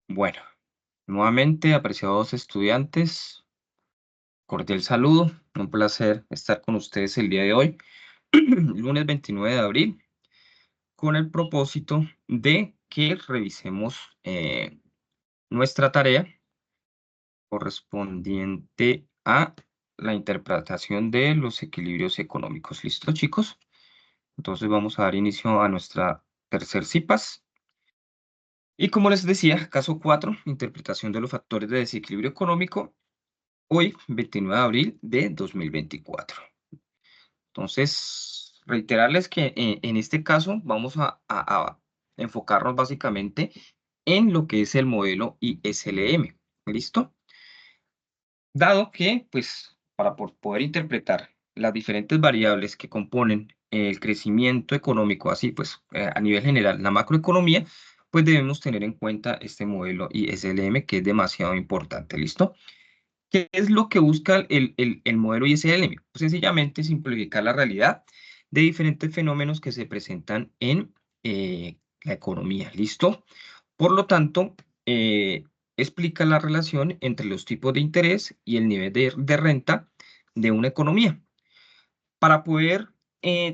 Bueno, nuevamente, apreciados estudiantes, cordial saludo. Un placer estar con ustedes el día de hoy, lunes 29 de abril, con el propósito de que revisemos nuestra tarea correspondiente a la interpretación de los equilibrios económicos. ¿Listo, chicos? Entonces vamos a dar inicio a nuestra tercer CIPAS. Y como les decía, caso 4, interpretación de los factores de desequilibrio económico. Hoy, 29 de abril de 2024. Entonces, reiterarles que en este caso vamos a enfocarnos básicamente en lo que es el modelo ISLM. ¿Listo? Dado que, pues, para poder interpretar las diferentes variables que componen el crecimiento económico, así pues, a nivel general, la macroeconomía, pues debemos tener en cuenta este modelo ISLM que es demasiado importante. ¿Listo? ¿Qué es lo que busca el modelo ISLM? Pues sencillamente simplificar la realidad de diferentes fenómenos que se presentan en la economía. ¿Listo? Por lo tanto, explica la relación entre los tipos de interés y el nivel de renta de una economía. Para poder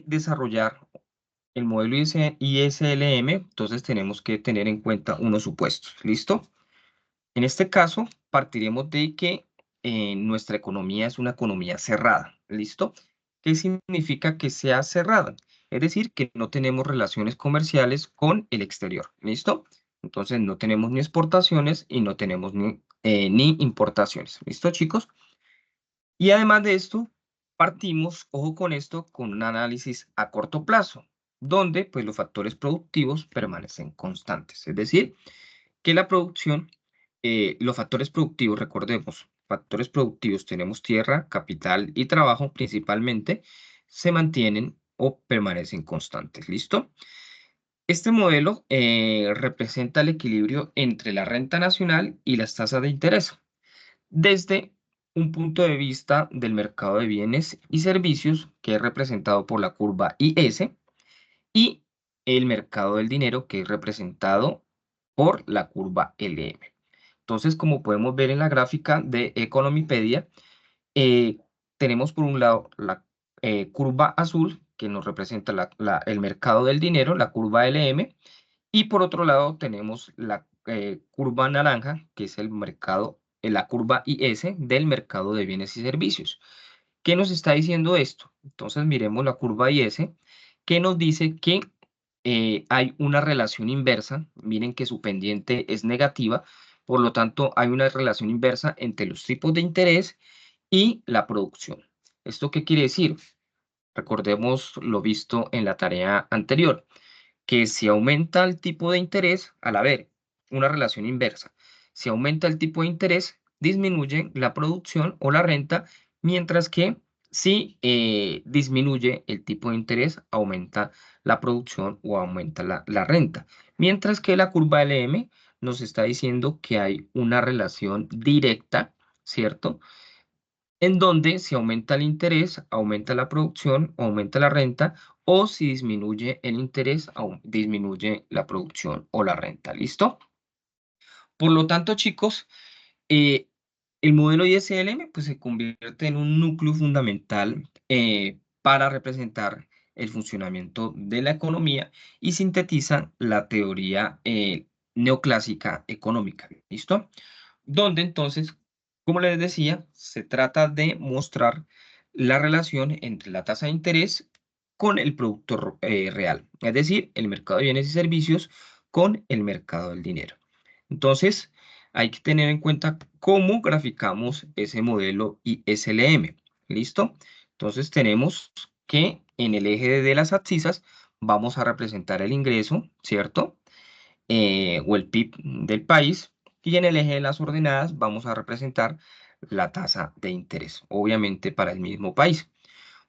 desarrollar el modelo ISLM, entonces tenemos que tener en cuenta unos supuestos. ¿Listo? En este caso, partiremos de que nuestra economía es una economía cerrada, ¿listo? ¿Qué significa que sea cerrada? Es decir, que no tenemos relaciones comerciales con el exterior, ¿listo? Entonces, no tenemos ni exportaciones y no tenemos ni importaciones, ¿listo, chicos? Y además de esto, partimos, ojo con esto, con un análisis a corto plazo, donde pues los factores productivos permanecen constantes, es decir, que la producción, los factores productivos, recordemos, factores productivos, tenemos tierra, capital y trabajo principalmente, se mantienen o permanecen constantes. ¿Listo? Este modelo representa el equilibrio entre la renta nacional y las tasas de interés desde un punto de vista del mercado de bienes y servicios que es representado por la curva IS y el mercado del dinero que es representado por la curva LM. Entonces, como podemos ver en la gráfica de Economipedia, eh, tenemos por un lado la curva azul, que nos representa el mercado del dinero, la curva LM, y por otro lado tenemos la curva naranja, que es el mercado, la curva IS del mercado de bienes y servicios. ¿Qué nos está diciendo esto? Entonces, miremos la curva IS, que nos dice que hay una relación inversa. Miren que su pendiente es negativa, por lo tanto, hay una relación inversa entre los tipos de interés y la producción. ¿Esto qué quiere decir? Recordemos lo visto en la tarea anterior, que si aumenta el tipo de interés, al haber una relación inversa, si aumenta el tipo de interés, disminuye la producción o la renta, mientras que si disminuye el tipo de interés, aumenta la producción o aumenta la renta. Mientras que la curva LM nos está diciendo que hay una relación directa, ¿cierto? En donde si aumenta el interés, aumenta la producción o aumenta la renta, o si disminuye el interés, disminuye la producción o la renta. ¿Listo? Por lo tanto, chicos, eh, el modelo ISLM pues, se convierte en un núcleo fundamental para representar el funcionamiento de la economía y sintetiza la teoría neoclásica económica. ¿Listo? Donde entonces, como les decía, se trata de mostrar la relación entre la tasa de interés con el producto real, es decir, el mercado de bienes y servicios con el mercado del dinero. Entonces, hay que tener en cuenta cómo graficamos ese modelo ISLM. ¿Listo? Entonces, tenemos que en el eje de las abscisas vamos a representar el ingreso, ¿cierto? O el PIB del país, y en el eje de las ordenadas vamos a representar la tasa de interés, obviamente para el mismo país.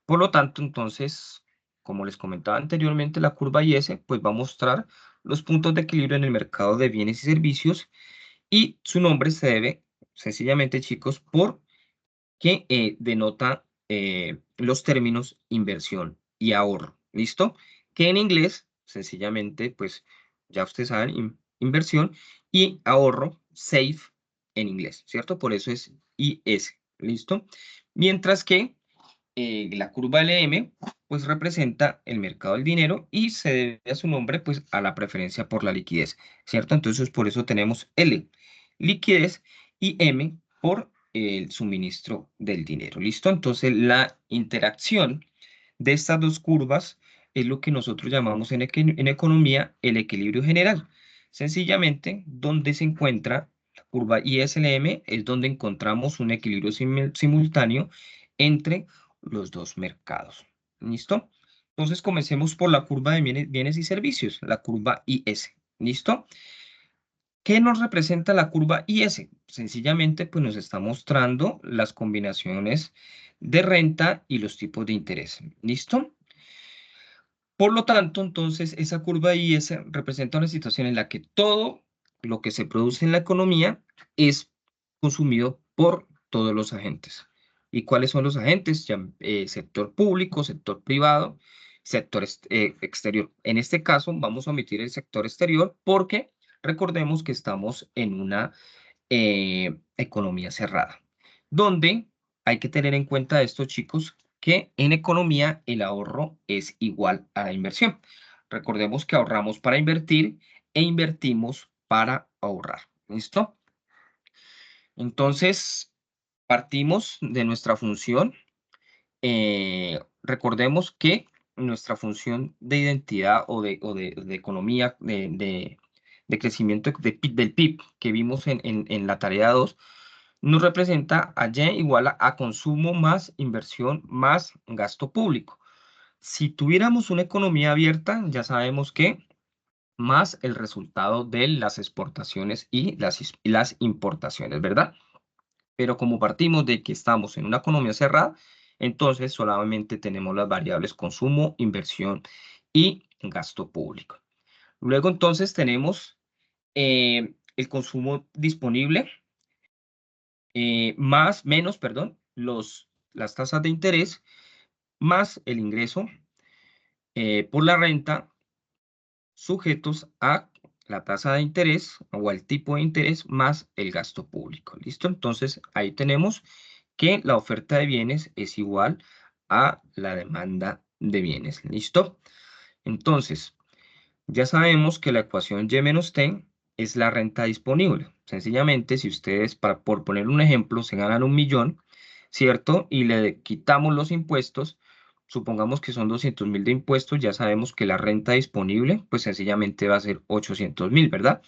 Por lo tanto, entonces, como les comentaba anteriormente, la curva IS pues va a mostrar los puntos de equilibrio en el mercado de bienes y servicios y su nombre se debe sencillamente, chicos, por que denota los términos inversión y ahorro. ¿Listo? Que en inglés, sencillamente, pues ya ustedes saben, inversión, y ahorro, save, en inglés, ¿cierto? Por eso es IS, ¿listo? Mientras que la curva LM, pues representa el mercado del dinero y se debe a su nombre, pues a la preferencia por la liquidez, ¿cierto? Entonces, por eso tenemos L, liquidez, y M por el suministro del dinero, ¿listo? Entonces, la interacción de estas dos curvas es lo que nosotros llamamos en economía el equilibrio general. Sencillamente, donde se encuentra la curva ISLM es donde encontramos un equilibrio simultáneo entre los dos mercados. ¿Listo? Entonces, comencemos por la curva de bienes y servicios, la curva IS. ¿Listo? ¿Qué nos representa la curva IS? Sencillamente, pues nos está mostrando las combinaciones de renta y los tipos de interés. ¿Listo? Por lo tanto, entonces, esa curva IS representa una situación en la que todo lo que se produce en la economía es consumido por todos los agentes. ¿Y cuáles son los agentes? Sector público, sector privado, sector exterior. En este caso, vamos a omitir el sector exterior porque recordemos que estamos en una economía cerrada, donde hay que tener en cuenta esto, chicos, que en economía el ahorro es igual a la inversión. Recordemos que ahorramos para invertir e invertimos para ahorrar. ¿Listo? Entonces, partimos de nuestra función. Recordemos que nuestra función de identidad o de economía, de crecimiento del PIB que vimos en la tarea 2 nos representa a Y igual a consumo más inversión más gasto público. Si tuviéramos una economía abierta, ya sabemos que más el resultado de las exportaciones y las importaciones, ¿verdad? Pero como partimos de que estamos en una economía cerrada, entonces solamente tenemos las variables consumo, inversión y gasto público. Luego entonces tenemos el consumo disponible, perdón, las tasas de interés, más el ingreso por la renta sujetos a la tasa de interés o al tipo de interés más el gasto público. ¿Listo? Entonces ahí tenemos que la oferta de bienes es igual a la demanda de bienes. ¿Listo? Entonces, ya sabemos que la ecuación Y menos T es la renta disponible. Sencillamente, si ustedes, por poner un ejemplo, se ganan 1.000.000, ¿cierto? Y le quitamos los impuestos, supongamos que son 200.000 de impuestos, ya sabemos que la renta disponible, pues sencillamente va a ser 800.000, ¿verdad?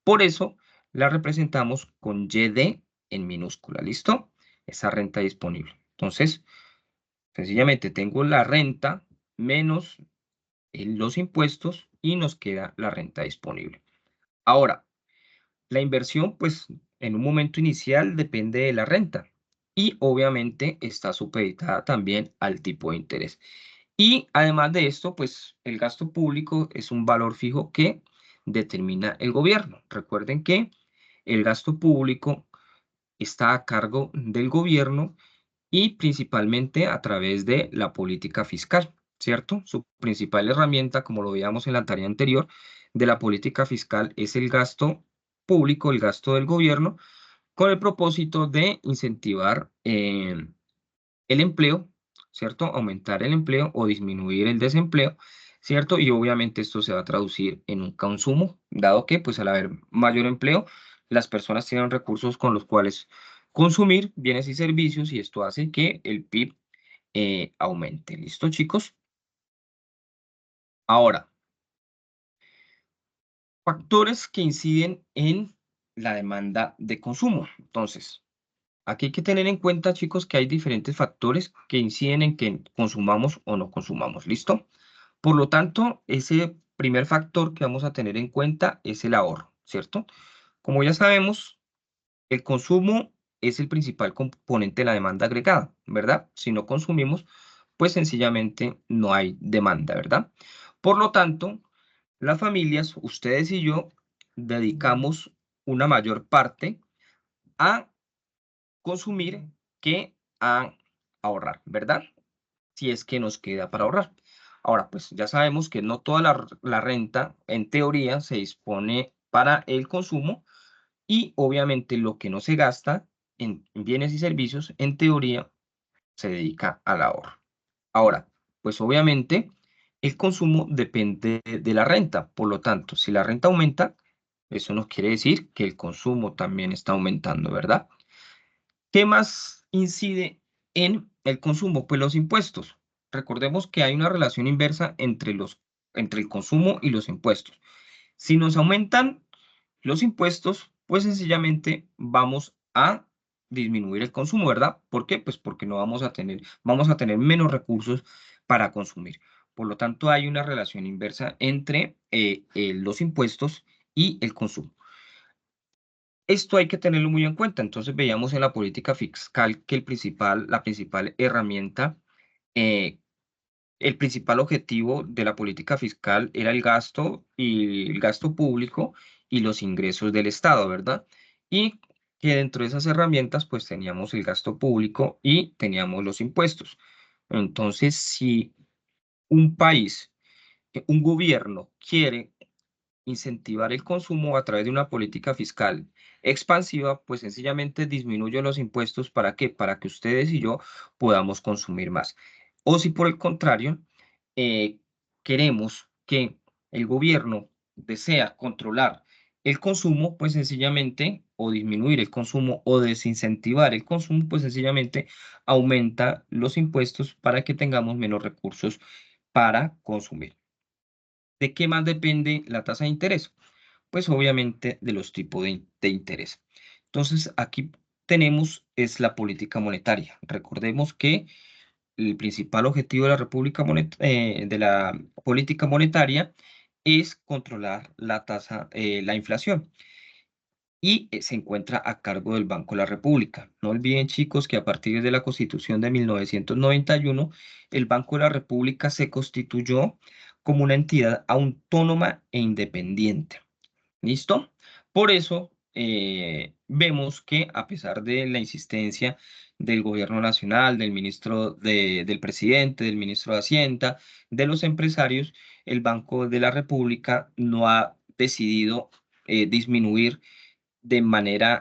Por eso la representamos con YD en minúscula, ¿listo? Esa renta disponible. Entonces, sencillamente tengo la renta menos los impuestos y nos queda la renta disponible. Ahora, la inversión, pues en un momento inicial depende de la renta y obviamente está supeditada también al tipo de interés. Y además de esto, pues el gasto público es un valor fijo que determina el gobierno. Recuerden que el gasto público está a cargo del gobierno y principalmente a través de la política fiscal, ¿cierto? Su principal herramienta, como lo veíamos en la tarea anterior, de la política fiscal es el gasto público, el gasto del gobierno, con el propósito de incentivar el empleo, ¿cierto? Aumentar el empleo o disminuir el desempleo, ¿cierto? Y obviamente esto se va a traducir en un consumo, dado que pues al haber mayor empleo, las personas tienen recursos con los cuales consumir bienes y servicios y esto hace que el PIB aumente. ¿Listo, chicos? Ahora, factores que inciden en la demanda de consumo. Entonces, aquí hay que tener en cuenta, chicos, que hay diferentes factores que inciden en que consumamos o no consumamos. ¿Listo? Por lo tanto, ese primer factor que vamos a tener en cuenta es el ahorro, ¿cierto? Como ya sabemos, el consumo es el principal componente de la demanda agregada, ¿verdad? Si no consumimos, pues sencillamente no hay demanda, ¿verdad? Por lo tanto, las familias, ustedes y yo, dedicamos una mayor parte a consumir que a ahorrar, ¿verdad? Si es que nos queda para ahorrar. Ahora, pues ya sabemos que no toda la renta, en teoría, se dispone para el consumo y obviamente lo que no se gasta en bienes y servicios, en teoría, se dedica al ahorro. Ahora, pues obviamente el consumo depende de la renta, por lo tanto, si la renta aumenta, eso nos quiere decir que el consumo también está aumentando, ¿verdad? ¿Qué más incide en el consumo? Pues los impuestos. Recordemos que hay una relación inversa entre el consumo y los impuestos. Si nos aumentan los impuestos, pues sencillamente vamos a disminuir el consumo, ¿verdad? ¿Por qué? Pues porque no vamos a tener menos recursos para consumir. Por lo tanto, hay una relación inversa entre los impuestos y el consumo. Esto hay que tenerlo muy en cuenta. Entonces, veíamos en la política fiscal que la principal herramienta, eh, el principal objetivo de la política fiscal era el gasto público y los ingresos del Estado, ¿verdad? Y que dentro de esas herramientas, pues teníamos el gasto público y teníamos los impuestos. Entonces, si un país, un gobierno quiere incentivar el consumo a través de una política fiscal expansiva, pues sencillamente disminuyo los impuestos. ¿Para qué? Para que ustedes y yo podamos consumir más. O si por el contrario, eh, queremos que el gobierno desea controlar el consumo, pues sencillamente, o disminuir el consumo o desincentivar el consumo, pues sencillamente aumenta los impuestos para que tengamos menos recursos para consumir. ¿De qué más depende la tasa de interés? Pues obviamente de los tipos de interés. Entonces, aquí tenemos es la política monetaria. Recordemos que el principal objetivo de de la política monetaria es controlar la inflación y se encuentra a cargo del Banco de la República. No olviden, chicos, que a partir de la Constitución de 1991, el Banco de la República se constituyó como una entidad autónoma e independiente. ¿Listo? Por eso vemos que a pesar de la insistencia del gobierno nacional, del presidente, del ministro de Hacienda, de los empresarios, el Banco de la República no ha decidido disminuir de manera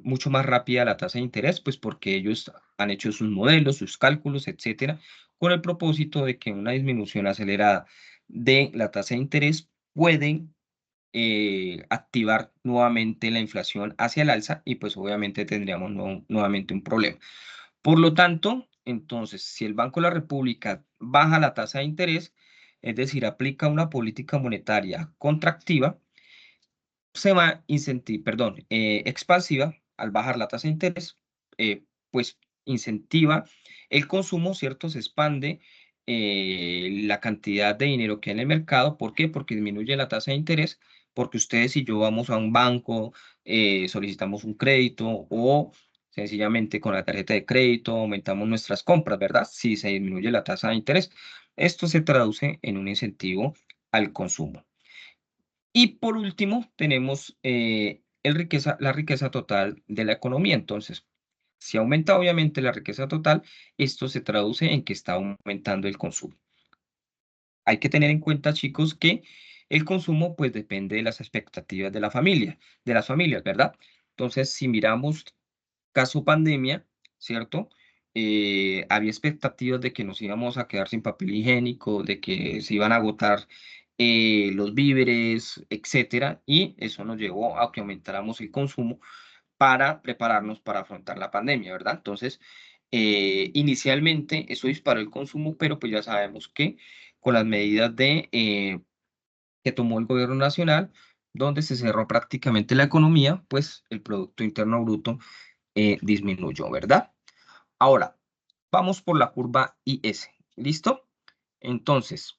mucho más rápida la tasa de interés, pues porque ellos han hecho sus modelos, sus cálculos, etcétera, con el propósito de que una disminución acelerada de la tasa de interés pueden activar nuevamente la inflación hacia el alza y pues obviamente tendríamos nuevamente un problema. Por lo tanto, entonces, si el Banco de la República baja la tasa de interés, es decir, aplica una política monetaria contractiva, expansiva, al bajar la tasa de interés, pues incentiva el consumo, ¿cierto? Se expande la cantidad de dinero que hay en el mercado. ¿Por qué? Porque disminuye la tasa de interés, porque ustedes y yo vamos a un banco, solicitamos un crédito o sencillamente con la tarjeta de crédito aumentamos nuestras compras, ¿verdad? Si se disminuye la tasa de interés. Esto se traduce en un incentivo al consumo. Y por último, tenemos la riqueza total de la economía. Entonces, si aumenta obviamente la riqueza total, esto se traduce en que está aumentando el consumo. Hay que tener en cuenta, chicos, que el consumo pues depende de las expectativas de las familias, ¿verdad? Entonces, si miramos caso pandemia, ¿cierto? Había expectativas de que nos íbamos a quedar sin papel higiénico, de que se iban a agotar los víveres, etcétera, y eso nos llevó a que aumentáramos el consumo para prepararnos para afrontar la pandemia, ¿verdad? Entonces, inicialmente eso disparó el consumo, pero pues ya sabemos que con las medidas que tomó el gobierno nacional, donde se cerró prácticamente la economía, pues el Producto Interno Bruto disminuyó, ¿verdad? Ahora, vamos por la curva IS, ¿listo? Entonces,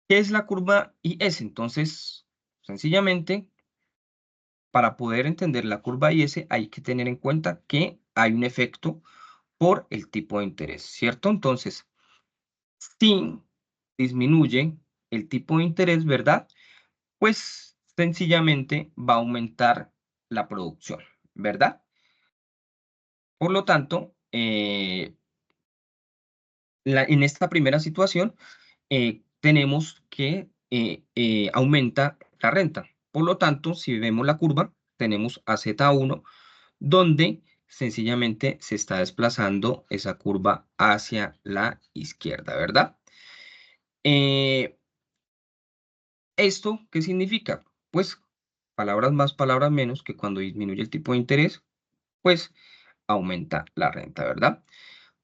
¿qué es la curva IS? Entonces, sencillamente, para poder entender la curva IS hay que tener en cuenta que hay un efecto por el tipo de interés, ¿cierto? Entonces, si disminuye el tipo de interés, ¿verdad? Pues sencillamente va a aumentar la producción, ¿verdad? Por lo tanto, en esta primera situación, tenemos que aumenta la renta. Por lo tanto, si vemos la curva, tenemos a Z1, donde sencillamente se está desplazando esa curva hacia la izquierda, ¿verdad? Eh, ¿Esto qué significa? Pues palabras más, palabras menos, que cuando disminuye el tipo de interés, pues aumenta la renta, ¿verdad?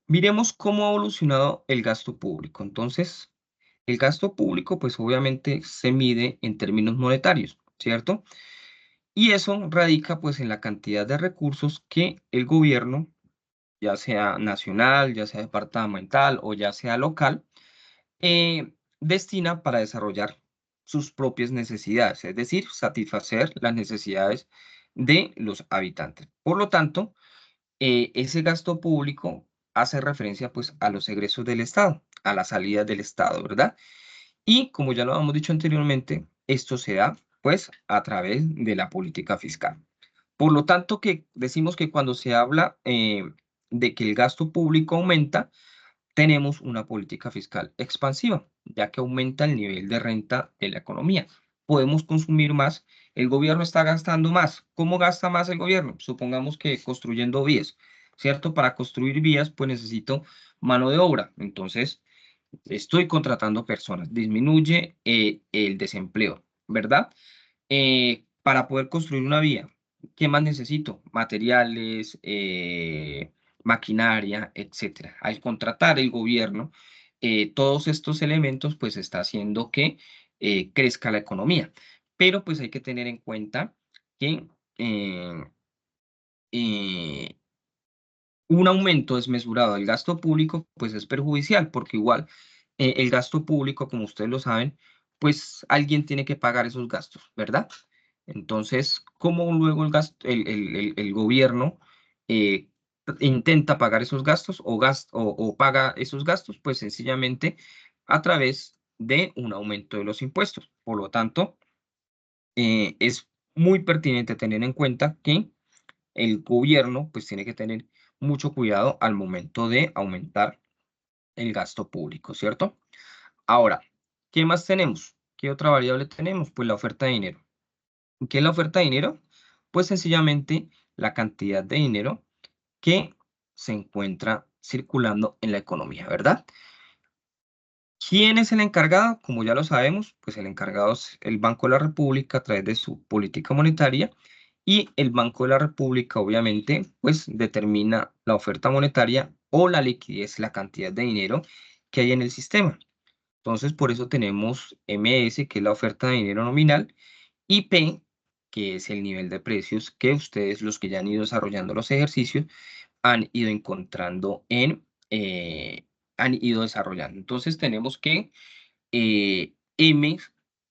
Miremos cómo ha evolucionado el gasto público. Entonces, el gasto público, pues obviamente se mide en términos monetarios, ¿cierto? Y eso radica pues en la cantidad de recursos que el gobierno, ya sea nacional, ya sea departamental o ya sea local, destina para desarrollar sus propias necesidades, es decir, satisfacer las necesidades de los habitantes. Por lo tanto, ese gasto público hace referencia pues a los egresos del Estado, a las salidas del Estado, ¿verdad? Y como ya lo hemos dicho anteriormente, esto se da pues a través de la política fiscal. Por lo tanto, que decimos que cuando se habla de que el gasto público aumenta, tenemos una política fiscal expansiva, ya que aumenta el nivel de renta de la economía. Podemos consumir más, el gobierno está gastando más. ¿Cómo gasta más el gobierno? Supongamos que construyendo vías, ¿cierto? Para construir vías, pues necesito mano de obra. Entonces, estoy contratando personas, disminuye el desempleo, ¿verdad? Para poder construir una vía, ¿qué más necesito? Materiales, maquinaria, etcétera. Al contratar el gobierno, todos estos elementos, pues está haciendo que crezca la economía. Pero pues hay que tener en cuenta que eh, eh, un aumento desmesurado del gasto público, pues es perjudicial, porque igual el gasto público, como ustedes lo saben, pues alguien tiene que pagar esos gastos, ¿verdad? Entonces, ¿cómo luego el gobierno eh, intenta pagar esos gastos o paga esos gastos? Pues sencillamente a través de un aumento de los impuestos. Por lo tanto, es muy pertinente tener en cuenta que el gobierno pues tiene que tener mucho cuidado al momento de aumentar el gasto público, ¿cierto? Ahora, ¿qué más tenemos? ¿Qué otra variable tenemos? Pues la oferta de dinero. ¿Qué es la oferta de dinero? Pues sencillamente la cantidad de dinero que se encuentra circulando en la economía, ¿verdad? ¿Quién es el encargado? Como ya lo sabemos, pues el encargado es el Banco de la República a través de su política monetaria y el Banco de la República obviamente pues determina la oferta monetaria o la liquidez, la cantidad de dinero que hay en el sistema. Entonces, por eso tenemos MS, que es la oferta de dinero nominal, y P, que es el nivel de precios que ustedes, los que ya han ido desarrollando los ejercicios, han ido encontrando han ido desarrollando. Entonces, tenemos que M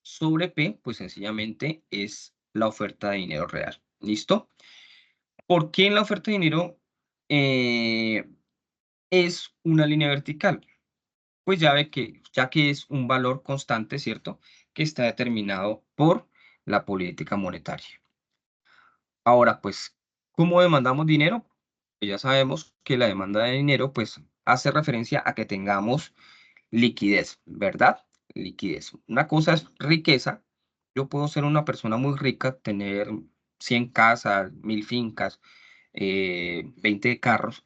sobre P, pues sencillamente es la oferta de dinero real. ¿Listo? ¿Por qué en la oferta de dinero eh, es una línea vertical? Pues ya que es un valor constante, ¿cierto? Que está determinado por la política monetaria. Ahora, pues, ¿cómo demandamos dinero? Pues ya sabemos que la demanda de dinero, pues, hace referencia a que tengamos liquidez, ¿verdad? Liquidez. Una cosa es riqueza. Yo puedo ser una persona muy rica, tener 100 casas, 1000 fincas, 20 carros,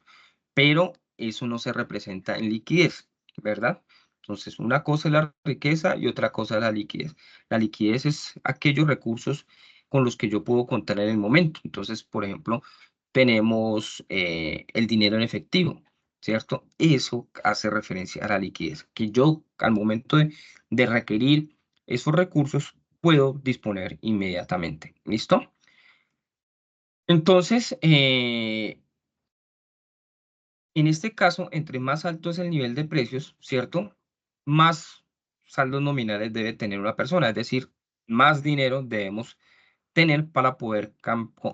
pero eso no se representa en liquidez, ¿verdad? Entonces, una cosa es la riqueza y otra cosa es la liquidez. La liquidez es aquellos recursos con los que yo puedo contar en el momento. Entonces, por ejemplo, tenemos el dinero en efectivo, ¿cierto? Eso hace referencia a la liquidez, que yo al momento de requerir esos recursos puedo disponer inmediatamente. ¿Listo? Entonces, en este caso, entre más alto es el nivel de precios, ¿cierto? Más saldos nominales debe tener una persona, es decir, más dinero debemos tener para poder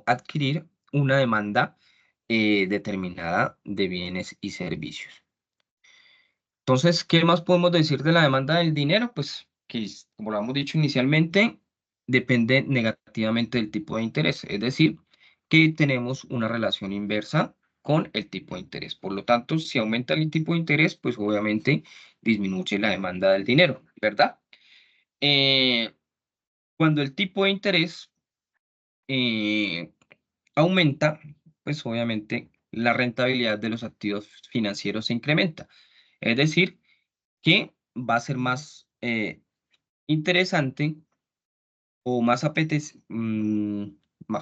adquirir una demanda determinada de bienes y servicios. Entonces, ¿qué más podemos decir de la demanda del dinero? Pues que, como lo hemos dicho inicialmente, depende negativamente del tipo de interés, es decir, que tenemos una relación inversa con el tipo de interés. Por lo tanto, si aumenta el tipo de interés, pues obviamente disminuye la demanda del dinero, ¿verdad? Eh, Cuando el tipo de interés eh, aumenta, pues obviamente la rentabilidad de los activos financieros se incrementa. Es decir, que va a ser más interesante o más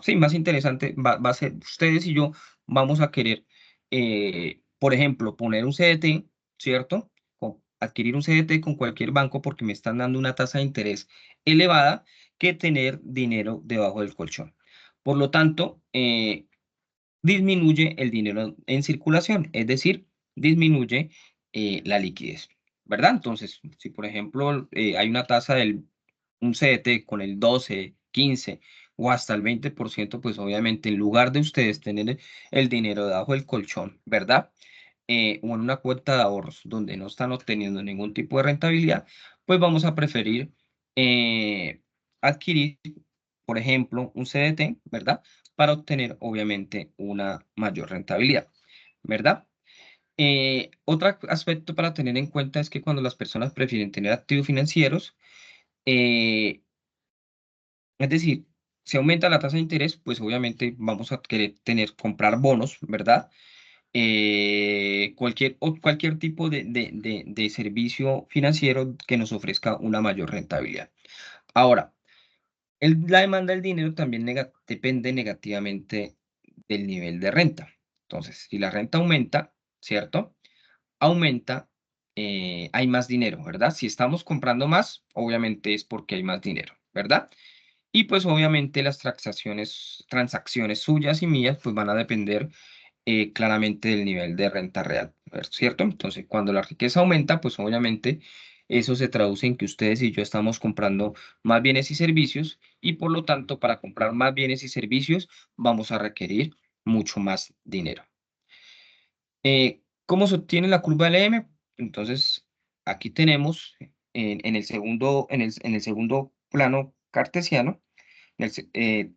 sí, más interesante va a ser, ustedes y yo vamos a querer, por ejemplo, poner un CDT, ¿cierto? Adquirir un CDT con cualquier banco porque me están dando una tasa de interés elevada que tener dinero debajo del colchón. Por lo tanto, disminuye el dinero en circulación, es decir, disminuye la liquidez, ¿verdad? Entonces, si por ejemplo hay una tasa del un CDT con el 12, 15 o hasta el 20%, pues obviamente en lugar de ustedes tener el dinero debajo del colchón, ¿verdad? O en una cuenta de ahorros donde no están obteniendo ningún tipo de rentabilidad, pues vamos a preferir eh, adquirir, por ejemplo, un CDT, ¿verdad? Para obtener, obviamente, una mayor rentabilidad, ¿verdad? Otro aspecto para tener en cuenta es que cuando las personas prefieren tener activos financieros, eh, es decir, si aumenta la tasa de interés, pues obviamente vamos a querer comprar bonos, ¿verdad? Cualquier tipo de servicio financiero que nos ofrezca una mayor rentabilidad. Ahora, la demanda del dinero también depende negativamente del nivel de renta. Entonces, si la renta aumenta, ¿cierto? Aumenta, hay más dinero, ¿verdad? Si estamos comprando más, obviamente es porque hay más dinero, ¿verdad? Y pues obviamente las transacciones suyas y mías pues van a depender claramente del nivel de renta real, ¿cierto? Entonces, cuando la riqueza aumenta, pues obviamente eso se traduce en que ustedes y yo estamos comprando más bienes y servicios y por lo tanto, para comprar más bienes y servicios vamos a requerir mucho más dinero. ¿Cómo se obtiene la curva LM? Entonces, aquí tenemos en el segundo plano cartesiano, en el se-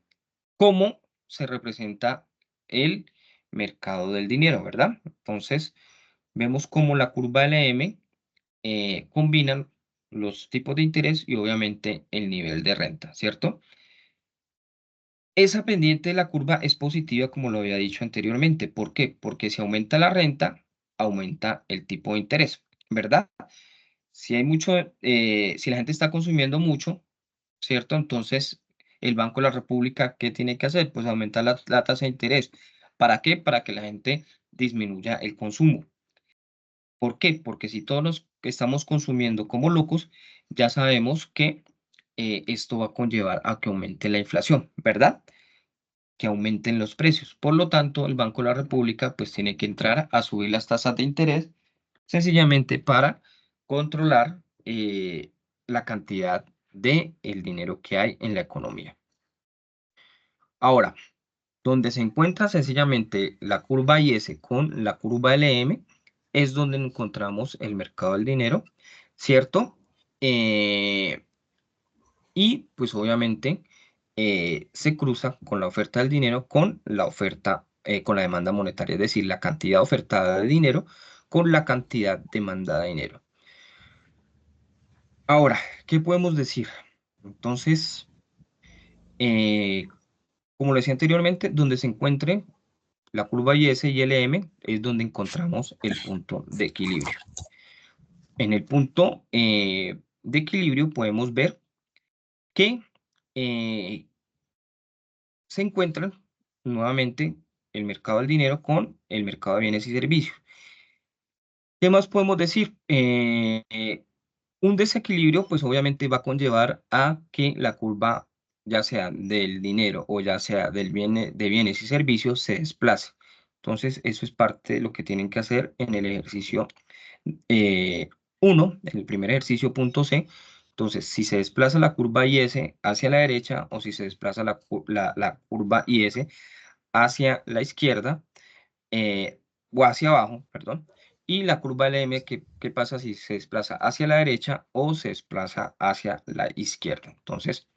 cómo se representa el mercado del dinero, ¿verdad? Entonces, vemos cómo la curva LM combinan los tipos de interés y obviamente el nivel de renta, ¿cierto? Esa pendiente de la curva es positiva, como lo había dicho anteriormente. ¿Por qué? Porque si aumenta la renta, aumenta el tipo de interés, ¿verdad? Si la gente está consumiendo mucho, ¿cierto? Entonces, el Banco de la República, ¿qué tiene que hacer? Pues aumentar la tasa de interés. ¿Para qué? Para que la gente disminuya el consumo. ¿Por qué? Porque si todos nos estamos consumiendo como locos, ya sabemos que esto va a conllevar a que aumente la inflación, ¿verdad? Que aumenten los precios. Por lo tanto, el Banco de la República pues tiene que entrar a subir las tasas de interés sencillamente para controlar la cantidad de el dinero que hay en la economía. Ahora, donde se encuentra sencillamente la curva IS con la curva LM, es donde encontramos el mercado del dinero, ¿cierto? Eh, y pues obviamente se cruza con la oferta del dinero con la oferta, con la demanda monetaria, es decir, la cantidad ofertada de dinero con la cantidad demandada de dinero. Ahora, ¿qué podemos decir? Entonces, eh, como lo decía anteriormente, donde se encuentre la curva IS y LM es donde encontramos el punto de equilibrio. En el punto de equilibrio podemos ver que eh, se encuentran nuevamente el mercado del dinero con el mercado de bienes y servicios. ¿Qué más podemos decir? Un desequilibrio, pues obviamente va a conllevar a que la curva, ya sea del dinero o ya sea de bienes y servicios, se desplace. Entonces, eso es parte de lo que tienen que hacer en el ejercicio 1, en el primer ejercicio punto C. Entonces, si se desplaza la curva IS hacia la derecha o si se desplaza la curva IS hacia la izquierda, o hacia abajo, perdón, y la curva LM, ¿qué pasa si se desplaza hacia la derecha o se desplaza hacia la izquierda? Entonces,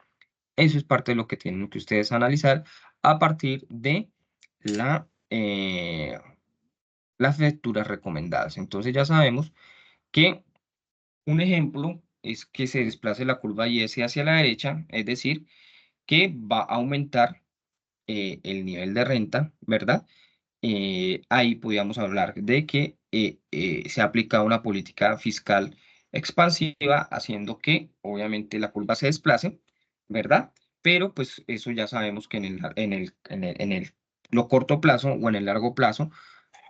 eso es parte de lo que tienen que ustedes analizar a partir de la, las lecturas recomendadas. Entonces, ya sabemos que un ejemplo es que se desplace la curva IS hacia la derecha, es decir, que va a aumentar el nivel de renta, ¿verdad? Ahí podríamos hablar de que se ha aplicado una política fiscal expansiva, haciendo que obviamente la curva se desplace, ¿verdad? Pero pues eso ya sabemos que en el lo corto plazo o en el largo plazo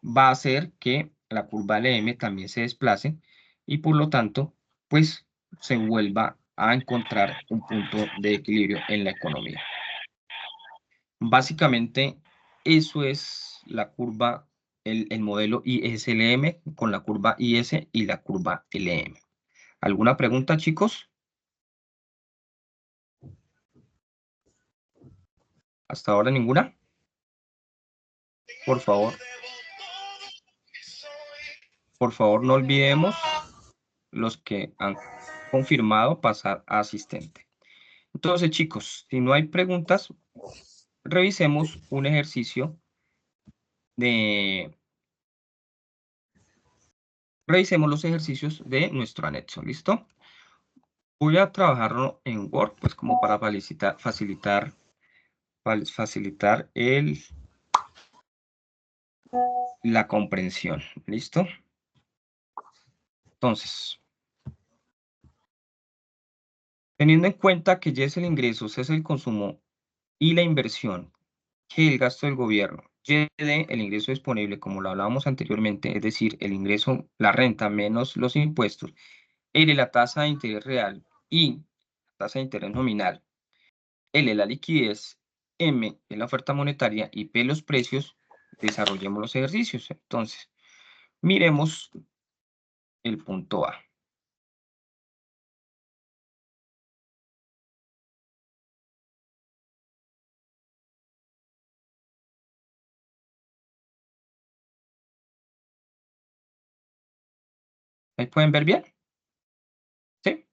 va a hacer que la curva LM también se desplace y por lo tanto, pues se vuelva a encontrar un punto de equilibrio en la economía. Básicamente, eso es la curva, el modelo ISLM con la curva IS y la curva LM. ¿Alguna pregunta, chicos? ¿Hasta ahora ninguna? Por favor, no olvidemos los que han confirmado pasar a asistente. Entonces, chicos, si no hay preguntas, revisemos un ejercicio de... Revisemos los ejercicios de nuestro anexo, ¿listo? Voy a trabajarlo en Word, pues como para facilitar la comprensión, ¿listo? Entonces, teniendo en cuenta que Y es el ingreso, C es el consumo y la inversión, que el gasto del gobierno, Y de el ingreso disponible, como lo hablábamos anteriormente, es decir, el ingreso, la renta menos los impuestos, L la tasa de interés real y la tasa de interés nominal, L la liquidez, M es la oferta monetaria y P los precios, desarrollemos los ejercicios. Entonces, miremos el punto A. ¿Ahí pueden ver bien? ¿Sí?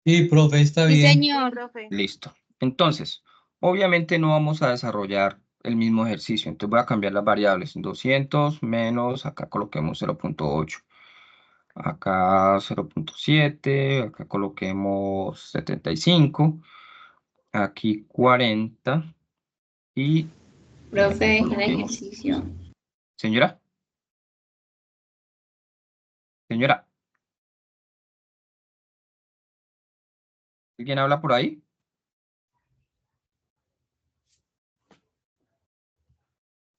Sí, profe, está Sí, bien. señor, profe. Listo. Entonces, obviamente no vamos a desarrollar el mismo ejercicio. Entonces voy a cambiar las variables. 200 menos, acá coloquemos 0.8. Acá 0.7, acá coloquemos 75. Aquí 40. Y Profe, aquí deje el coloquemos. ejercicio. Señora, señora, ¿alguien habla por ahí?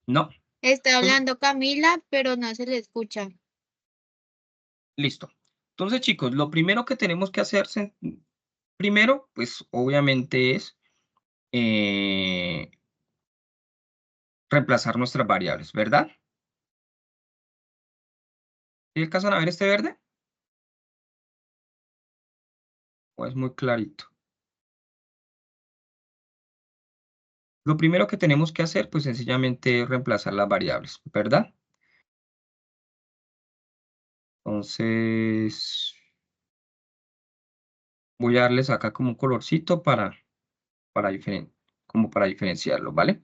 No. Está Entonces, hablando Camila, pero no se le escucha. listo. Entonces, chicos, lo primero que tenemos que hacer, primero, pues obviamente es eh, reemplazar nuestras variables, ¿verdad? ¿Sí alcanzan a ver este verde? ¿O es muy clarito? Lo primero que tenemos que hacer, pues sencillamente es reemplazar las variables, ¿verdad? Entonces, voy a darles acá como un colorcito como para diferenciarlo, ¿vale?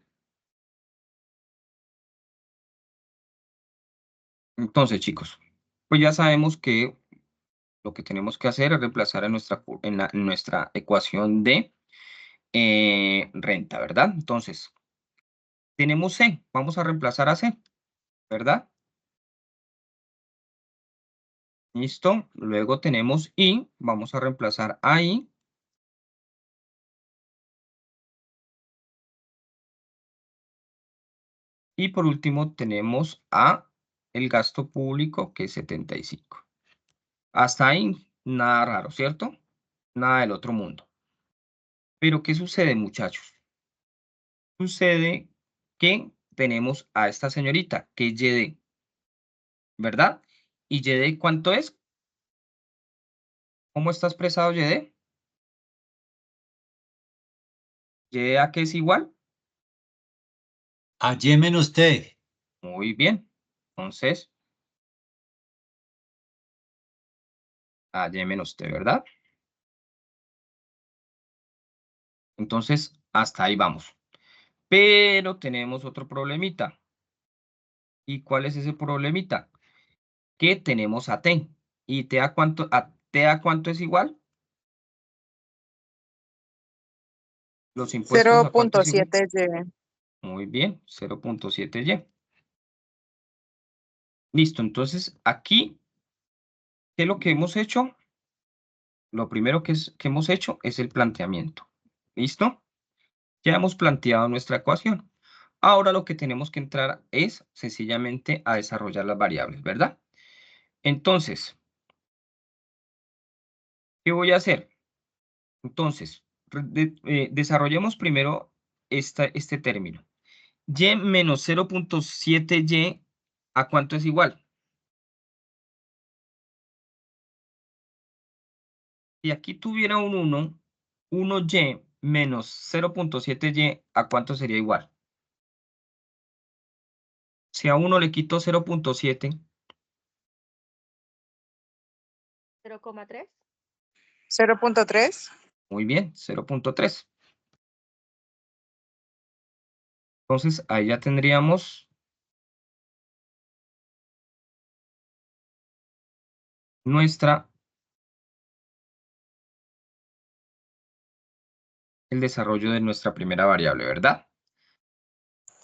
Entonces, chicos, pues ya sabemos que lo que tenemos que hacer es reemplazar en nuestra ecuación de renta, ¿verdad? Entonces, tenemos C, vamos a reemplazar a C, ¿verdad? Listo. Luego tenemos I, vamos a reemplazar a I. Y por último tenemos a el gasto público, que es 75. Hasta ahí, nada raro, ¿cierto? Nada del otro mundo. Pero ¿qué sucede, muchachos? Sucede que tenemos a esta señorita, que es YD, ¿verdad? ¿Y YD cuánto es? ¿Cómo está expresado YD? ¿YD a qué es igual? A Y menos T. Muy bien. Entonces, a Y menos T, ¿verdad? Entonces, hasta ahí vamos. Pero tenemos otro problemita. ¿Y cuál es ese problemita? Que tenemos a T. ¿Y t a cuánto es igual? ¿Los impuestos a cuánto es igual? 0.7Y. Muy bien, 0.7y. Listo, entonces aquí, ¿qué es lo que hemos hecho? Lo primero que hemos hecho es el planteamiento. ¿Listo? Ya hemos planteado nuestra ecuación. Ahora lo que tenemos que entrar es sencillamente a desarrollar las variables, ¿verdad? Entonces, ¿qué voy a hacer? Entonces, desarrollemos primero este término. Y menos 0.7y, ¿a cuánto es igual? Si aquí tuviera un 1, 1y menos 0.7y, ¿a cuánto sería igual? Si a 1 le quito 0.7, 0,3. 0.3. muy bien, 0.3. Entonces, ahí ya tendríamos el desarrollo de nuestra primera variable, ¿verdad?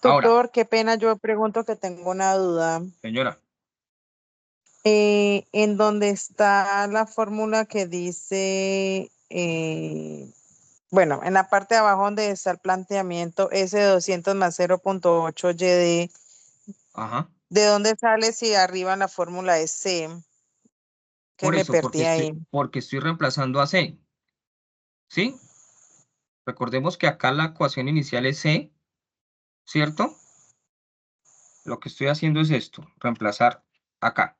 Ahora, Tutor, qué pena, yo pregunto que tengo una duda. señora, En donde está la fórmula que dice, bueno, en la parte de abajo donde está el planteamiento, S200 más 0.8 YD, ajá, ¿de dónde sale si arriba en la fórmula es C? Que por me eso, perdí ahí. porque estoy reemplazando a c, ¿sí? Recordemos que acá la ecuación inicial es c, ¿cierto? Lo que estoy haciendo es esto, reemplazar acá.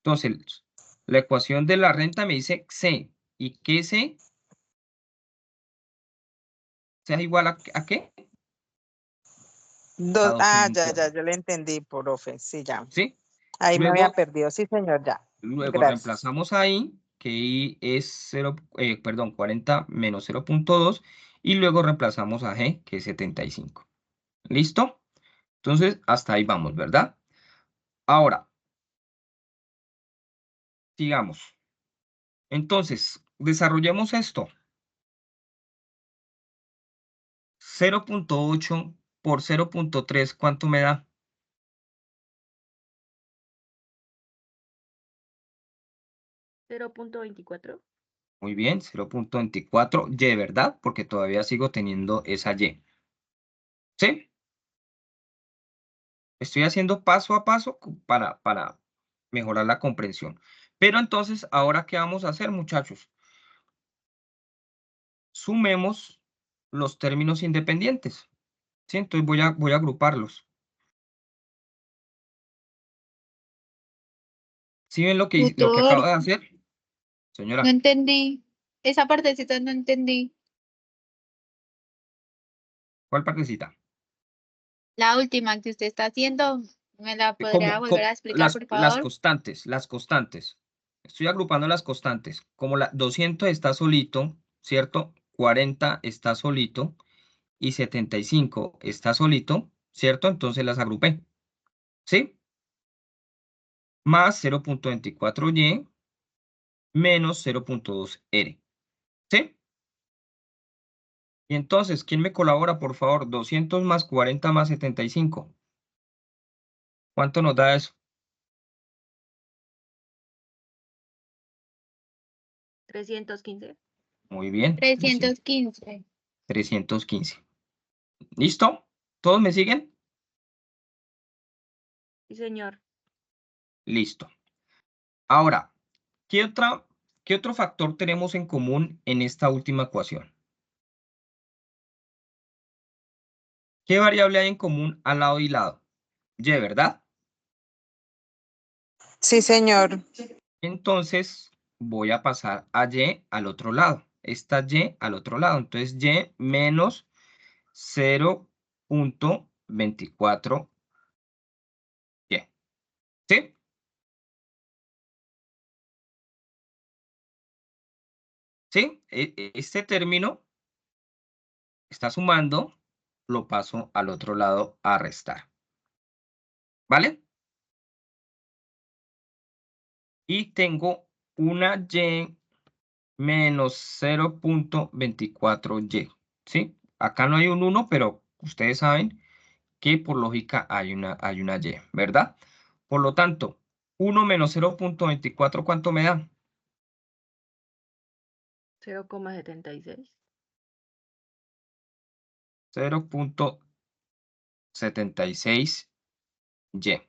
Entonces, la ecuación de la renta me dice c, ¿y qué c? ¿C es igual a qué? A Ya, 220, yo le entendí, profe, sí, ya. ¿sí? Ahí me había Luego, perdido, sí, señor, ya. luego Gracias. reemplazamos ahí, que I es 0, perdón, 40 menos 0.2, y luego reemplazamos a G, que es 75. ¿Listo? Entonces, hasta ahí vamos, ¿verdad? Ahora, sigamos. Entonces, desarrollemos esto. 0.8 por 0.3, ¿cuánto me da? 0.24. Muy bien, 0.24, Y, ¿verdad? Porque todavía sigo teniendo esa Y. ¿Sí? Estoy haciendo paso a paso para mejorar la comprensión. Pero entonces, ¿ahora qué vamos a hacer, muchachos? Sumemos los términos independientes. ¿Sí? Entonces voy a agruparlos. ¿Sí ven lo que Tutor, acabo de hacer? no Señora, entendí. Esa partecita no entendí. ¿cuál partecita? La última que usted está haciendo, ¿me la podría volver a explicar, por Las favor? constantes, las constantes. Estoy agrupando las constantes. Como la 200 está solito, ¿cierto? 40 está solito y 75 está solito, ¿cierto? Entonces las agrupé, ¿sí? Más 0.24y menos 0.2r, ¿sí? Y entonces, ¿quién me colabora, por favor? 200 más 40 más 75. ¿Cuánto nos da eso? 315. Muy bien, 315. 315. ¿Listo? ¿Todos me siguen? Sí, señor. Listo. Ahora, ¿qué otro factor tenemos en común en esta última ecuación? ¿Qué variable hay en común al lado y lado? Y, ¿verdad? Sí, señor. Entonces, voy a pasar a y al otro lado. Esta y al otro lado. Entonces, y menos 0.24y. ¿Sí? ¿Sí? Este término está sumando, lo paso al otro lado a restar. ¿Vale? Y tengo una y menos 0.24y, ¿sí? Acá no hay un 1, pero ustedes saben que por lógica hay una y, ¿verdad? Por lo tanto, 1 menos 0.24, ¿cuánto me da? 0,76. 0.76y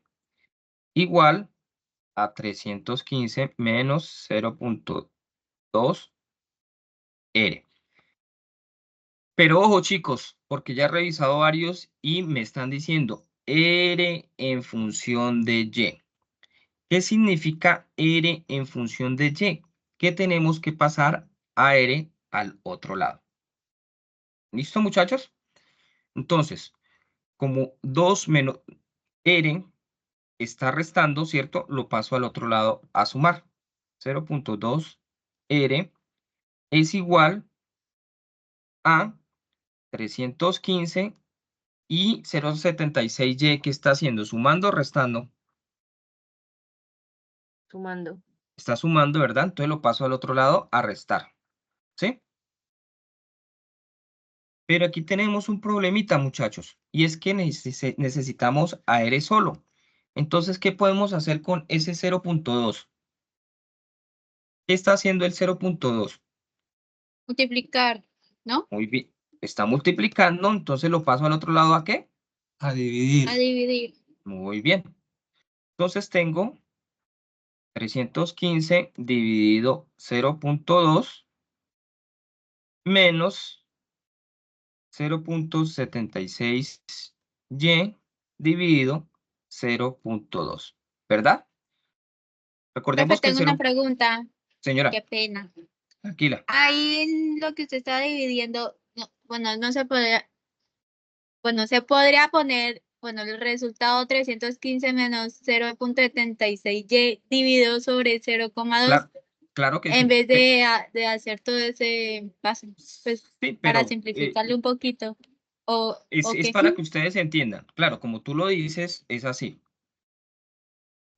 igual a 315 menos 0.2 R. Pero ojo, chicos, porque ya he revisado varios y me están diciendo R en función de Y. ¿Qué significa R en función de Y? Que tenemos que pasar a R al otro lado. ¿Listo, muchachos? Entonces, como 2 menos R está restando, ¿cierto? Lo paso al otro lado a sumar. 0.2 R es igual a 315 y 0.76y, ¿qué está haciendo? ¿Sumando o restando? Sumando. Está sumando, ¿verdad? Entonces lo paso al otro lado a restar, ¿sí? Pero aquí tenemos un problemita, muchachos, y es que necesitamos a R solo. Entonces, ¿qué podemos hacer con ese 0.2? ¿Qué está haciendo el 0.2? Multiplicar, ¿no? Muy bien, está multiplicando, entonces lo paso al otro lado ¿a qué? A A dividir. dividir. Muy bien. Entonces tengo 315 dividido 0.2 menos 0.76y dividido 0.2, ¿verdad? Profe, Recordemos que el tengo una 0, pregunta. señora, Qué pena. tranquila. Ahí en lo que usted está dividiendo, bueno, no se podría, bueno, se podría poner, bueno, el resultado 315 menos 0.76y dividido sobre 0,2 Claro que en sí. vez de hacer todo ese paso, pues Sí, para pero simplificarle un poquito. ¿O es qué? para que ustedes entiendan. Claro, como tú lo dices, es así,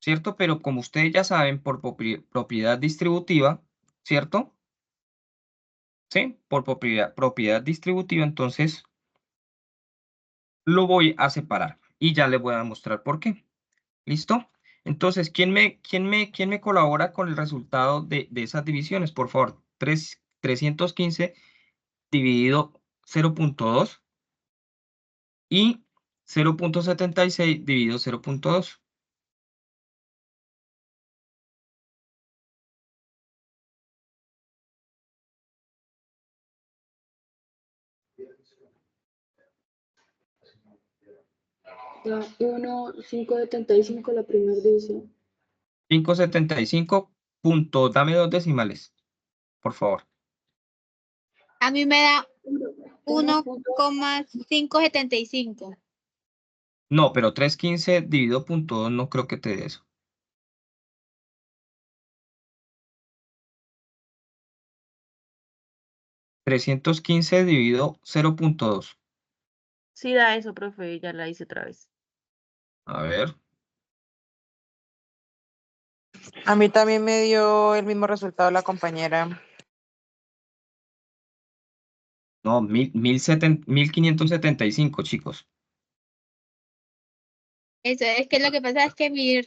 ¿cierto? Pero como ustedes ya saben, por propiedad distributiva, ¿cierto? Sí, por propiedad distributiva, entonces lo voy a separar y ya les voy a mostrar por qué. ¿Listo? Entonces, ¿quién me colabora con el resultado de esas divisiones? Por favor, 315 dividido 0.2 y 0.76 dividido 0.2. Da 1,575 la primera división. 575 dame dos decimales, por favor. A mí me da 1,575. 1,575. No, pero 315 dividido 0.2 no creo que te dé eso. $315 dividido 0.2. Sí da eso, profe, ya la hice otra vez. A ver. A mí también me dio el mismo resultado la compañera. No, 1575, chicos. Eso es que lo que pasa es que mi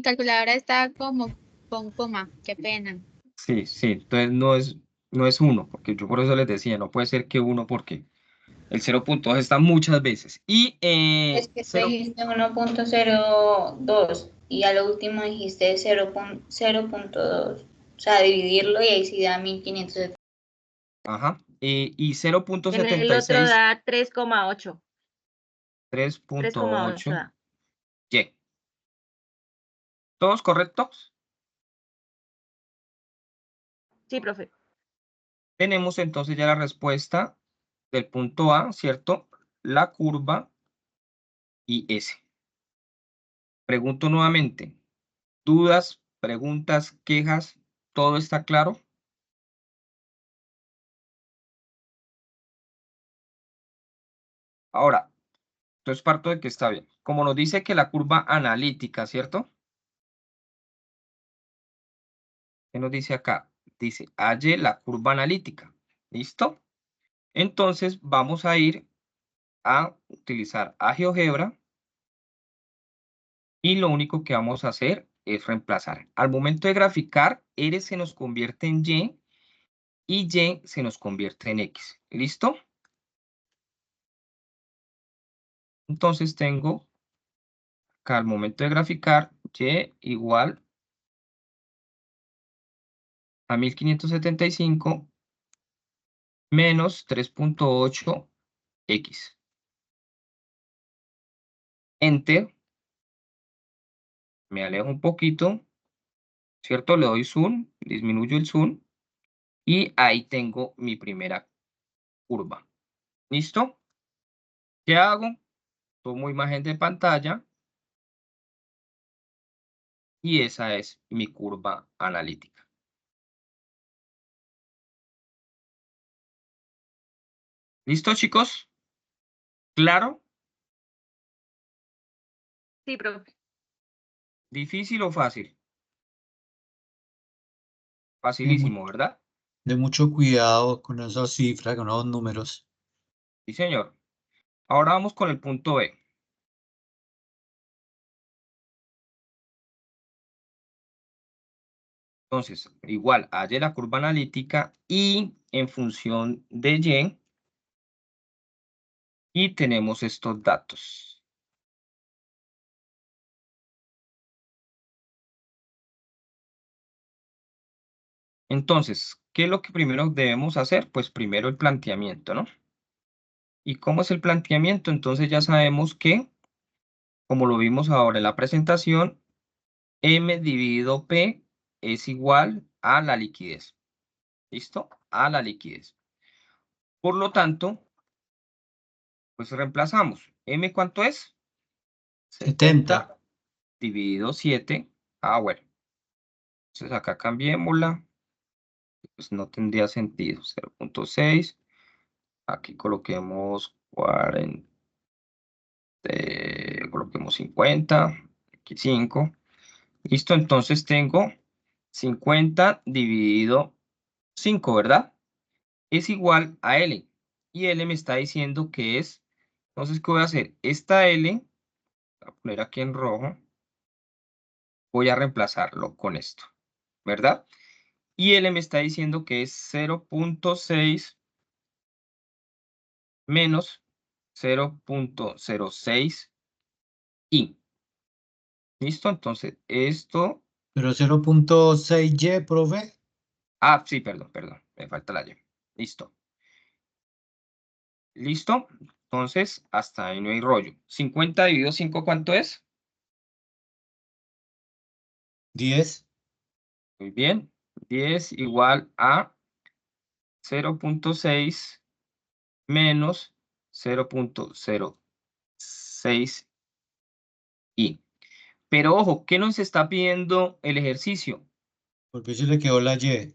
calculadora está como con coma. Qué pena. Sí, sí. Entonces no es uno, porque yo por eso les decía, no puede ser que uno, porque el 0.2 está muchas veces. Y Es que tú dijiste 1,02 y a lo último dijiste 0,2. O sea, dividirlo y ahí sí da 1570. ajá. Y En el otro 0.76, da 3,8. 3,8 3.8 da. y. ¿Todos correctos? Sí, profe. Tenemos entonces ya la respuesta del punto A, ¿cierto? La curva y S. Pregunto nuevamente, ¿dudas, preguntas, quejas? ¿Todo está claro? Ahora, entonces parto de que está bien. Como nos dice que la curva analítica, ¿cierto? ¿Qué nos dice acá? Dice, halle la curva analítica. ¿Listo? Entonces vamos a ir a utilizar a GeoGebra y lo único que vamos a hacer es reemplazar. Al momento de graficar, R se nos convierte en Y y Y se nos convierte en X. ¿Listo? Entonces tengo acá al momento de graficar Y igual a 1575 menos 3.8 X. Enter. Me alejo un poquito, ¿cierto? Le doy zoom, disminuyo el zoom y ahí tengo mi primera curva. ¿Listo? ¿Qué hago? Tomo imagen de pantalla y esa es mi curva analítica. ¿Listo, chicos? ¿Claro? Sí, profe. ¿Difícil o fácil? De, mu- Facilísimo, ¿verdad? de mucho cuidado con esas cifras, con esos números. Sí, señor. Ahora vamos con el punto B. Entonces, igual, halle la curva analítica y en función de y tenemos estos datos. Entonces, ¿qué es lo que primero debemos hacer? Pues primero el planteamiento, ¿no? ¿Y cómo es el planteamiento? Entonces ya sabemos que, como lo vimos ahora en la presentación, M dividido P es igual a la liquidez. ¿Listo? A la liquidez. Por lo tanto, pues reemplazamos. ¿M cuánto es? 70. Dividido 7. Ah, bueno. Entonces acá cambiémosla. Pues no tendría sentido. 0.6. Aquí coloquemos 40. Coloquemos 50. Aquí 5. Listo, entonces tengo 50 dividido 5, ¿verdad? Es igual a L. Y L me está diciendo que es. Entonces, ¿qué voy a hacer? Esta L, voy a poner aquí en rojo, voy a reemplazarlo con esto, ¿verdad? Y L me está diciendo que es 0.6 menos 0.06 I. ¿Listo? Entonces, esto... Pero 0.6Y, profe. Ah, sí, perdón, me falta la Y. Listo. ¿Listo? Entonces, hasta ahí no hay rollo. 50 dividido 5, ¿cuánto es? 10. Muy bien. 10 igual a 0.6 menos 0.06 I. Pero ojo, ¿qué nos está pidiendo el ejercicio? Porque se le quedó la Y.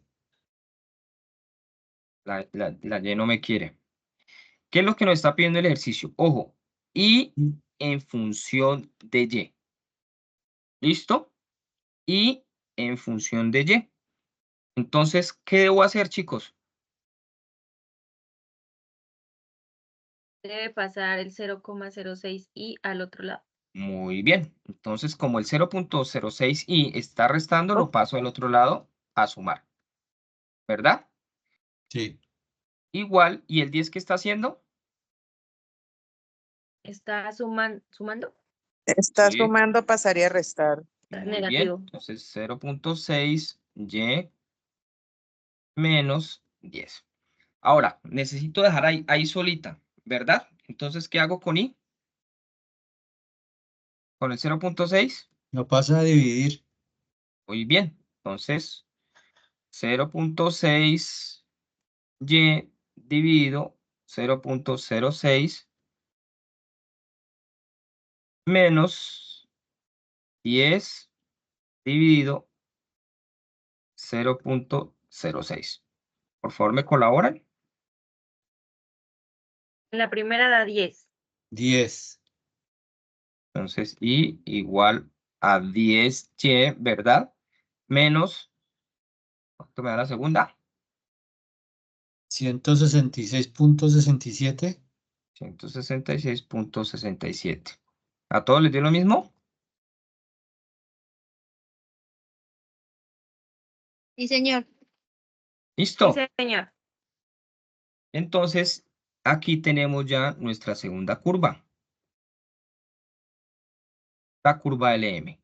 La Y no me quiere. ¿Qué es lo que nos está pidiendo el ejercicio? Ojo, y en función de Y. ¿Listo? Y en función de Y. Entonces, ¿qué debo hacer, chicos? Debe pasar el 0,06 al otro lado. Muy bien. Entonces, como el 0.06i está restando, lo paso al otro lado a sumar. ¿Verdad? Sí. Igual, ¿y el 10 qué está haciendo? ¿Está sumando? Está Sí. sumando, pasaría a restar. Muy Negativo. bien. Entonces, 0.6y menos 10. Ahora, necesito dejar ahí solita, ¿verdad? Entonces, ¿qué hago con i? Con el 0.6. No pasa a dividir. Muy bien. Entonces, 0.6y dividido 0.06 menos 10 dividido 0.06. Por favor, ¿me colaboran? La primera da 10. 10. Entonces, y igual a 10y, ¿verdad? Menos ¿Tú me das la segunda? 166.67. 166.67. ¿A todos les dio lo mismo? Sí, señor. ¿Listo? Sí, señor. Entonces, aquí tenemos ya nuestra segunda curva. La curva LM.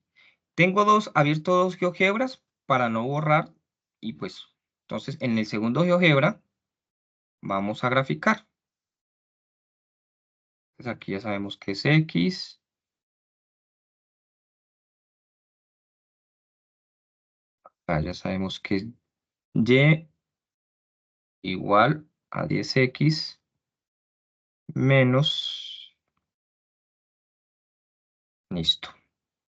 Tengo abierto dos GeoGebras para no borrar. Y pues, entonces, en el segundo GeoGebra vamos a graficar. Entonces, aquí ya sabemos que es X. Acá ya sabemos que es Y igual a 10X menos. Listo.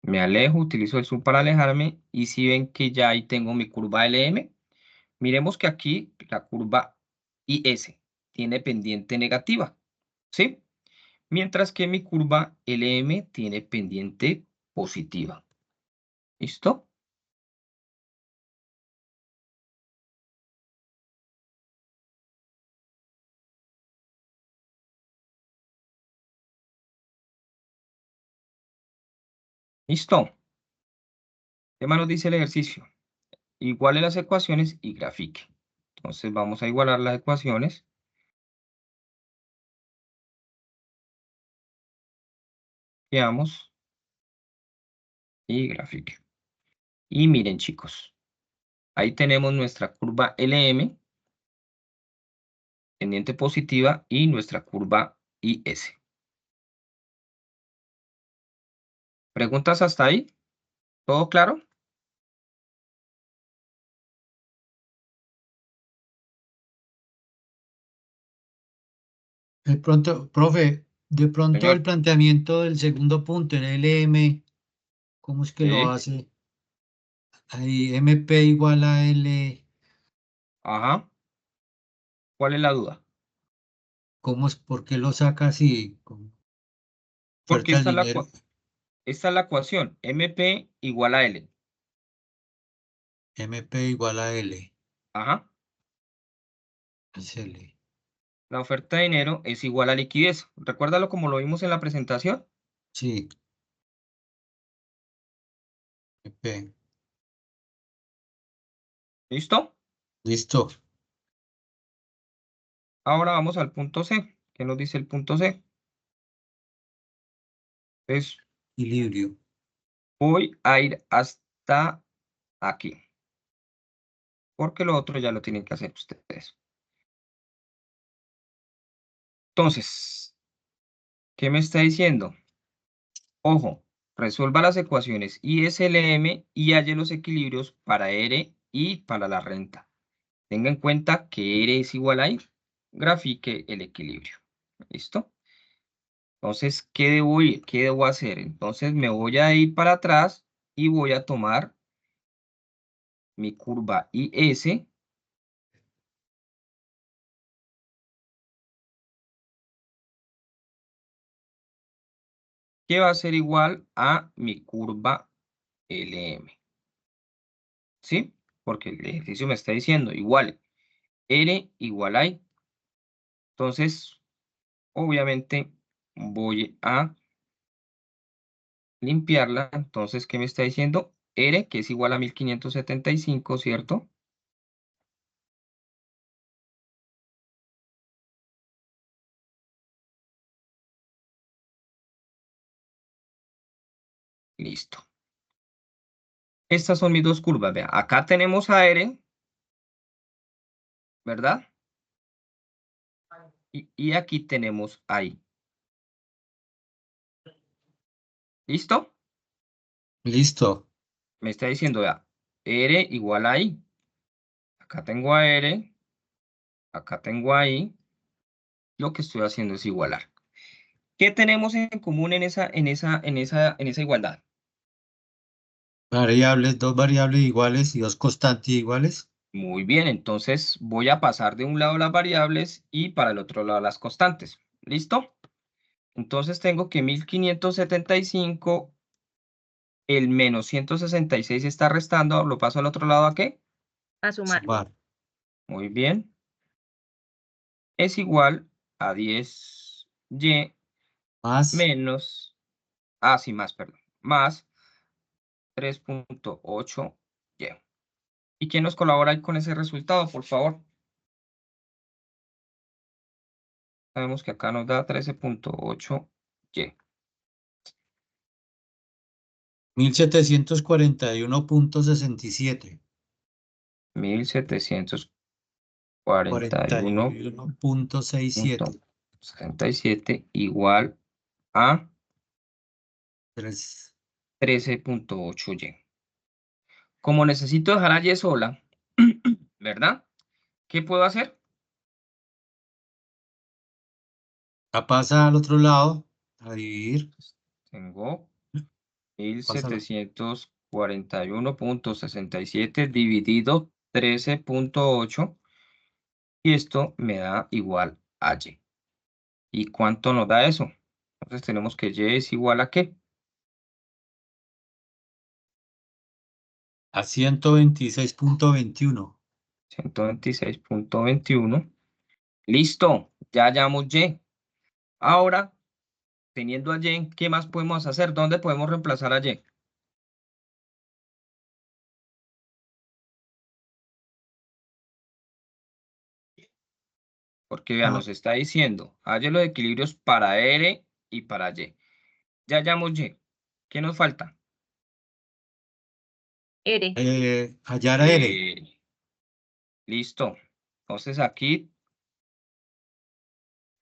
Me alejo, utilizo el zoom para alejarme. Y si ven que ya ahí tengo mi curva LM, miremos que aquí la curva IS tiene pendiente negativa, ¿sí? Mientras que mi curva LM tiene pendiente positiva. ¿Listo? ¿Listo? ¿Qué más nos dice el ejercicio? Iguale las ecuaciones y grafique. Entonces vamos a igualar las ecuaciones. Veamos. Y grafique. Y miren, chicos. Ahí tenemos nuestra curva LM, pendiente positiva, y nuestra curva IS. ¿Preguntas hasta ahí? ¿Todo claro? De pronto, profe, de pronto el Señor. planteamiento del segundo punto en LM, ¿cómo es que lo Sí. hace? Ahí MP igual a L, Ajá. ¿Cuál es la duda? ¿cómo es? ¿Por qué lo saca así? Con Porque fuerza del dinero, esta es la ecuación. MP igual a L. MP igual a L, Ajá. es L. La oferta de dinero es igual a liquidez. Recuérdalo como lo vimos en la presentación. Sí, MP. ¿Listo? Listo. Ahora vamos al punto C. ¿Qué nos dice el punto C? Entonces, Equilibrio. voy a ir hasta aquí. Porque lo otro ya lo tienen que hacer ustedes. Entonces, ¿qué me está diciendo? Ojo, resuelva las ecuaciones ISLM y halle los equilibrios para R y para la renta. Tenga en cuenta que R es igual a I. Grafique el equilibrio. ¿Listo? Entonces, ¿qué debo hacer? Entonces, me voy a ir para atrás y voy a tomar mi curva IS, que va a ser igual a mi curva LM. ¿Sí? Porque el ejercicio me está diciendo igual R igual a I. Entonces, obviamente, voy a limpiarla. Entonces, ¿qué me está diciendo? R, que es igual a 1575, ¿cierto? Listo. Estas son mis dos curvas. Vean, acá tenemos a R, ¿verdad? Y aquí tenemos a I. ¿Listo? Listo. Me está diciendo, vea, R igual a I. Acá tengo a R, acá tengo a I. Lo que estoy haciendo es igualar. ¿Qué tenemos en común en esa igualdad? Variables, dos variables iguales y dos constantes iguales. Muy bien, entonces voy a pasar de un lado las variables y para el otro lado las constantes. ¿Listo? Entonces tengo que 1575, el menos 166 está restando, lo paso al otro lado, ¿a qué? A sumar. Sumar. Muy bien. Es igual a 10y Más menos, sí, más, perdón, más 3.8y. ¿Y quién nos colabora ahí con ese resultado, por favor? Sabemos que acá nos da 13.8y. 1741.67. 1741.67 41.67. igual a 3. 13.8y. Como necesito dejar a y sola, ¿verdad? ¿Qué puedo hacer? La pasa al otro lado a dividir. Tengo Pásala. 1741.67 dividido 13.8 y esto me da igual a y. ¿Y cuánto nos da eso? Entonces tenemos que y es igual a ¿qué? A 126.21. 126.21. Listo, ya hallamos y. Ahora, teniendo a y, ¿qué más podemos hacer? ¿Dónde podemos reemplazar a y? Porque vean, Ah, nos está diciendo, halle los equilibrios para R y para Y. Ya hallamos Y. ¿Qué nos falta? R. hallar a R. Listo. Entonces aquí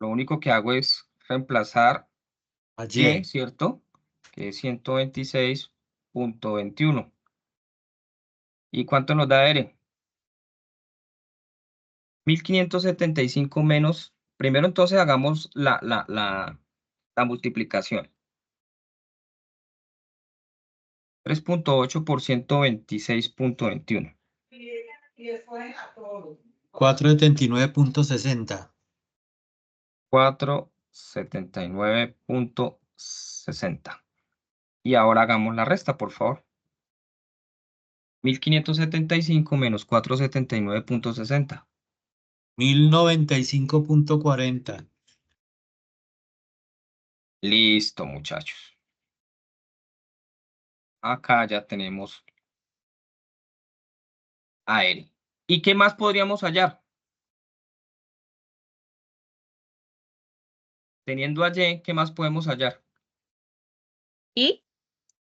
lo único que hago es reemplazar A Y, Y. ¿cierto? Que es 126.21. ¿Y cuánto nos da R? 1575 menos. Primero entonces hagamos la multiplicación. 3.8 por 126.21. 479.60. 479.60. Y ahora hagamos la resta, por favor. 1575 menos 479.60. 1095.40. Listo, muchachos. Acá ya tenemos a R. ¿Y qué más podríamos hallar? Teniendo a Y, ¿qué más podemos hallar? Y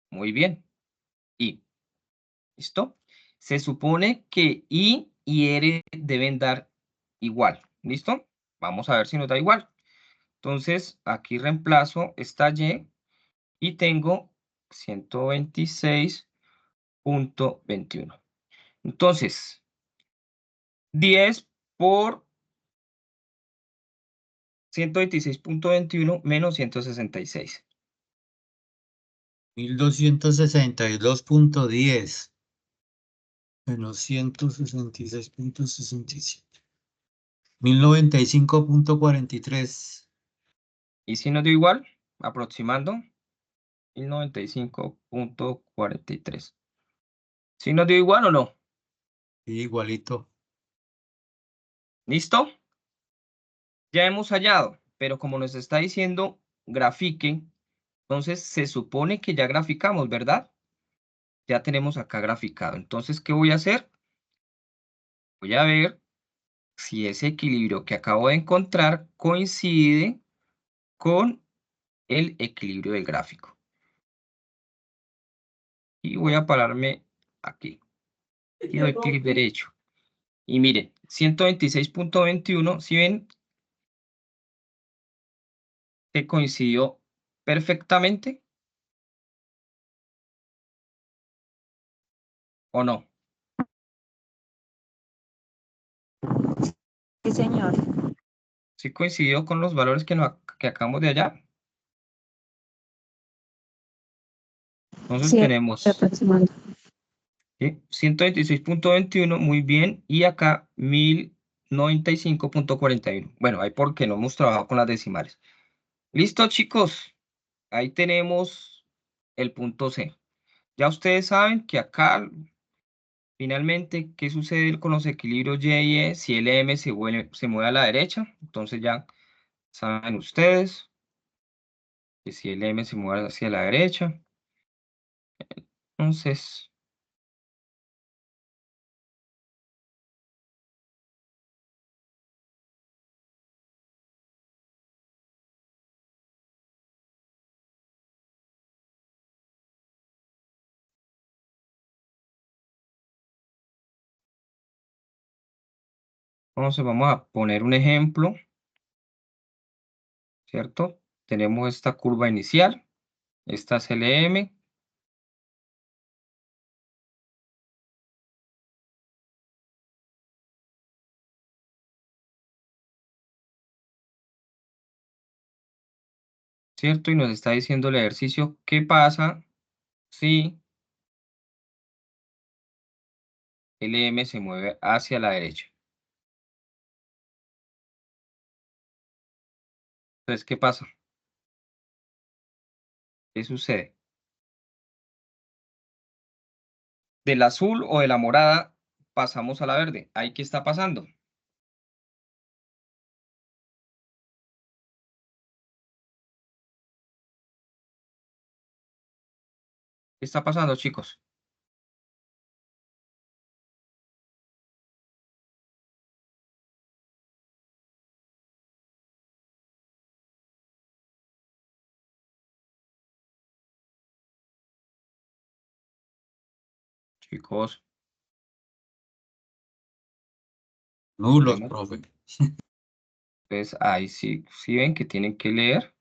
Muy bien. Y. ¿Listo? Se supone que I y R deben dar igual. ¿Listo? Vamos a ver si nos da igual. Entonces, aquí reemplazo esta y tengo 126.21. Entonces, 10 por 126.21 menos 166. 1262.10. Menos 166.67. 1095.43. ¿Y si nos dio igual? Aproximando 1095.43. ¿Sí nos dio igual o no? Igualito. ¿Listo? Ya hemos hallado, pero como nos está diciendo grafique, entonces se supone que ya graficamos, ¿verdad? Ya tenemos acá graficado. Entonces, ¿qué voy a hacer? Voy a ver si ese equilibrio que acabo de encontrar coincide con el equilibrio del gráfico. Y voy a pararme aquí. Y doy clic derecho. Y miren, 126.21, ¿sí ven que coincidió perfectamente o no? Sí, señor. ¿Sí coincidió con los valores que acabamos de hallar? Entonces Sí, tenemos aproximando. 126.21, muy bien, y acá 1095.41. Bueno, ahí porque no hemos trabajado con las decimales. Listo, chicos. Ahí tenemos el punto C. Ya ustedes saben que acá Finalmente, ¿qué sucede con los equilibrios Y y E si LM se mueve a la derecha? Entonces ya saben ustedes que si LM se mueve hacia la derecha, entonces vamos a poner un ejemplo, ¿cierto? Tenemos esta curva inicial, esta es LM. ¿Cierto? Y nos está diciendo el ejercicio, ¿qué pasa si LM se mueve hacia la derecha? Entonces, ¿qué pasa? ¿Qué sucede? Del azul o de la morada pasamos a la verde. ¿Ahí qué está pasando? ¿Qué está pasando, chicos? Chicos, Nulos, vemos. profe. Entonces, ahí sí ven que tienen que leer.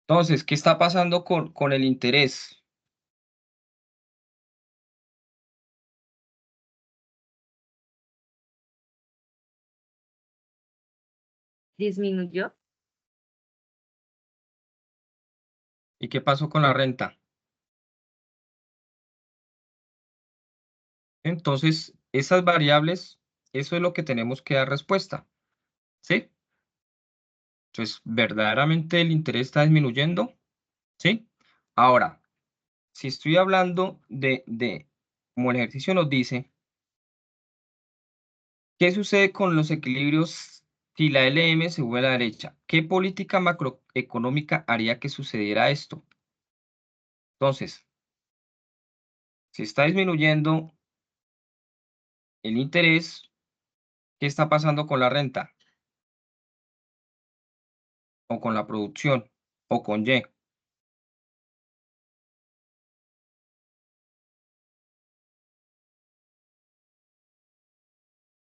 Entonces, ¿qué está pasando con el interés? Disminuyó. ¿Y qué pasó con la renta? Entonces, esas variables, eso es lo que tenemos que dar respuesta, ¿sí? Entonces, ¿verdaderamente el interés está disminuyendo? ¿Sí? Ahora, si estoy hablando como el ejercicio nos dice, ¿qué sucede con los equilibrios si la LM se vuelve a la derecha? ¿Qué política macroeconómica haría que sucediera esto? Entonces, si está disminuyendo el interés, ¿qué está pasando con la renta? O con la producción, o con Y.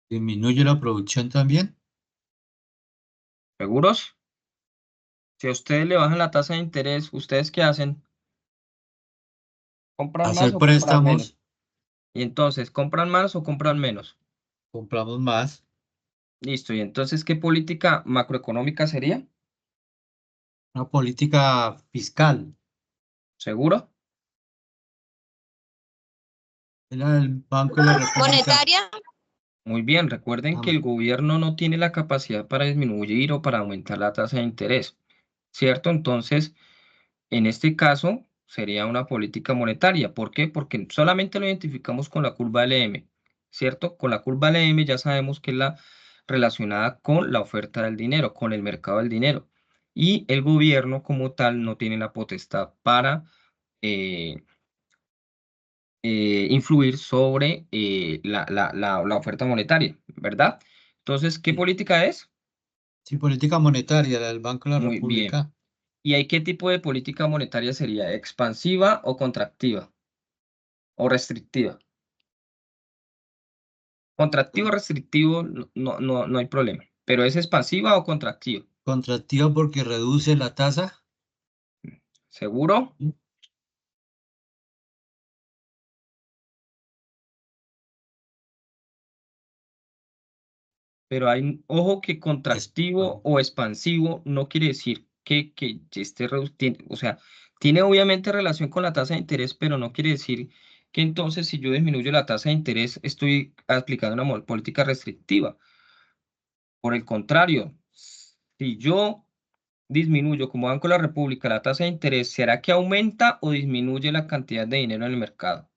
¿Disminuye la producción también? ¿Seguros? Si a ustedes le bajan la tasa de interés, ¿ustedes qué hacen? ¿Compran más Hacer o compran menos? préstamos, Y entonces, ¿compran más o compran menos? compramos más. Listo. ¿Y entonces qué política macroeconómica sería? Una política fiscal. ¿Seguro? Era el Banco de la República. Muy bien. Recuerden que Ah, el gobierno no tiene la capacidad para disminuir o para aumentar la tasa de interés, ¿cierto? Entonces, en este caso, sería una política monetaria. ¿Por qué? Porque solamente lo identificamos con la curva LM, ¿cierto? Con la curva LM ya sabemos que es la relacionada con la oferta del dinero, con el mercado del dinero. Y el gobierno como tal no tiene la potestad para eh, influir sobre la oferta monetaria, ¿verdad? Entonces, ¿qué sí. política es? Sí, política monetaria, la del Banco de la Muy bien. República. ¿Y hay qué tipo de política monetaria sería? ¿Expansiva o contractiva? ¿O restrictiva? Contractivo o restrictivo, no hay problema. ¿Pero es expansiva o contractiva? Contractiva porque reduce la tasa. ¿Seguro? ¿Sí? Pero hay, ojo que Es- contractivo o expansivo no quiere decir que esté o sea, tiene obviamente relación con la tasa de interés, pero no quiere decir que entonces si yo disminuyo la tasa de interés estoy aplicando una política restrictiva. Por el contrario, si yo disminuye, como Banco de la República, la tasa de interés, ¿será que aumenta o disminuye la cantidad de dinero en el mercado?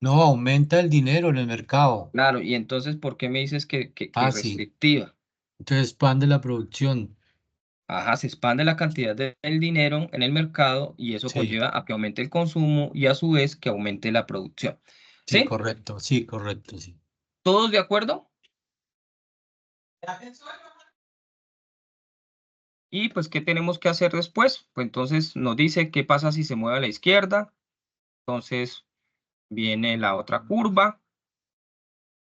No, aumenta el dinero en el mercado. Claro, y entonces, ¿por qué me dices que Ah, es sí. restrictiva? Entonces expande la producción. Ajá, se expande la cantidad del dinero en el mercado y eso Sí, conlleva a que aumente el consumo y a su vez que aumente la producción. sí, ¿Sí? correcto. Sí, correcto, sí. ¿Todos de acuerdo? Y pues, ¿qué tenemos que hacer después? Pues entonces nos dice qué pasa si se mueve a la izquierda. Entonces viene la otra curva.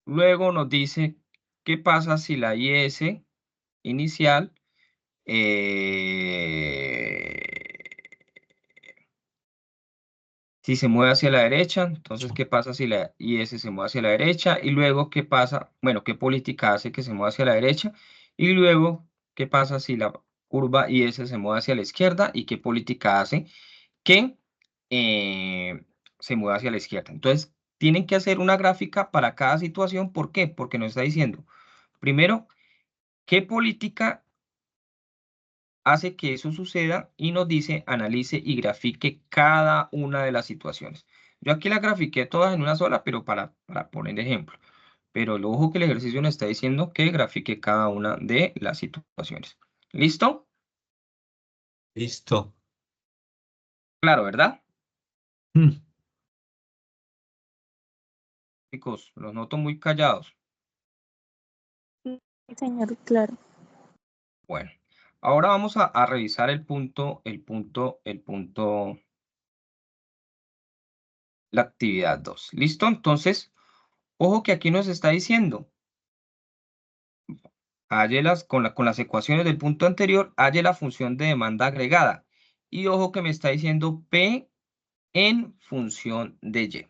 Luego nos dice qué pasa si la IS inicial si se mueve hacia la derecha, entonces, ¿qué pasa si la IS se mueve hacia la derecha? Y luego, ¿qué pasa? Bueno, ¿qué política hace que se mueva hacia la derecha? Y luego, ¿qué pasa si la curva IS se mueve hacia la izquierda? ¿Y qué política hace que eh, se mueva hacia la izquierda? Entonces, tienen que hacer una gráfica para cada situación. ¿Por qué? Porque nos está diciendo, primero, ¿qué política hace que eso suceda? Y nos dice, analice y grafique cada una de las situaciones. Yo aquí las grafiqué todas en una sola, pero para poner ejemplo. Pero el ojo que el ejercicio nos está diciendo que grafique cada una de las situaciones. ¿Listo? Listo. Claro, ¿verdad? Mm. Chicos, los noto muy callados. Señor, claro. Bueno, ahora vamos a revisar la actividad 2. ¿Listo? Entonces, ojo que aquí nos está diciendo, con las ecuaciones del punto anterior, halle la función de demanda agregada. Y ojo que me está diciendo P en función de Y.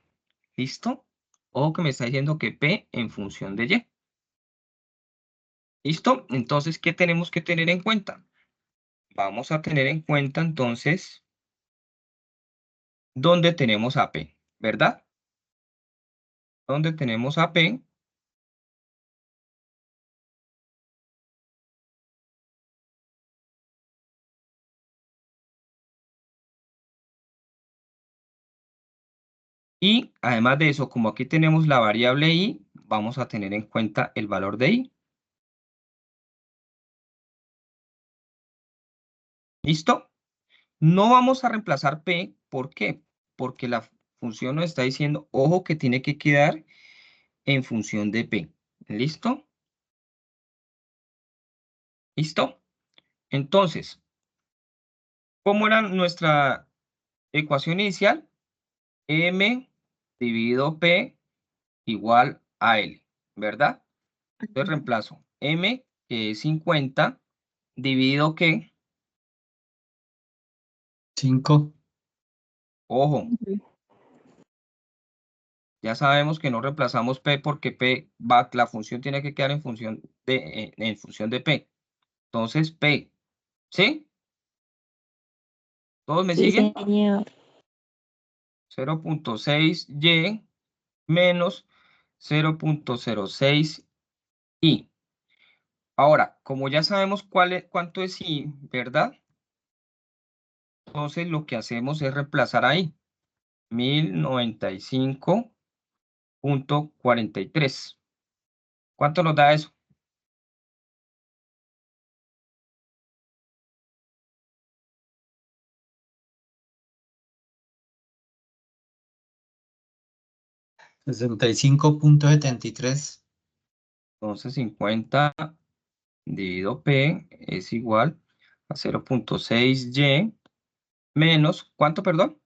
¿Listo? Ojo que me está diciendo que P en función de Y. ¿Listo? Entonces, ¿qué tenemos que tener en cuenta? Vamos a tener en cuenta entonces dónde tenemos a P, ¿verdad? Donde tenemos a P. Y además de eso, como aquí tenemos la variable I, vamos a tener en cuenta el valor de I. ¿Listo? No vamos a reemplazar P. ¿Por qué? Porque la función nos está diciendo, ojo, que tiene que quedar en función de P. ¿Listo? ¿Listo? Entonces, ¿cómo era nuestra ecuación inicial? M dividido P igual a L, ¿verdad? Entonces reemplazo M, que es 50, dividido ¿qué? 5. Ojo, ya sabemos que no reemplazamos P porque la función tiene que quedar en función de P. Entonces, P, ¿sí? ¿Todos me Sí, siguen? señor. 0.6y menos 0.06y. Ahora, como ya sabemos cuánto es y, ¿verdad? Entonces lo que hacemos es reemplazar ahí 1095.43. ¿Cuánto nos da eso? 65.73. Entonces 50 dividido P es igual a 0.6y menos, ¿cuánto, perdón?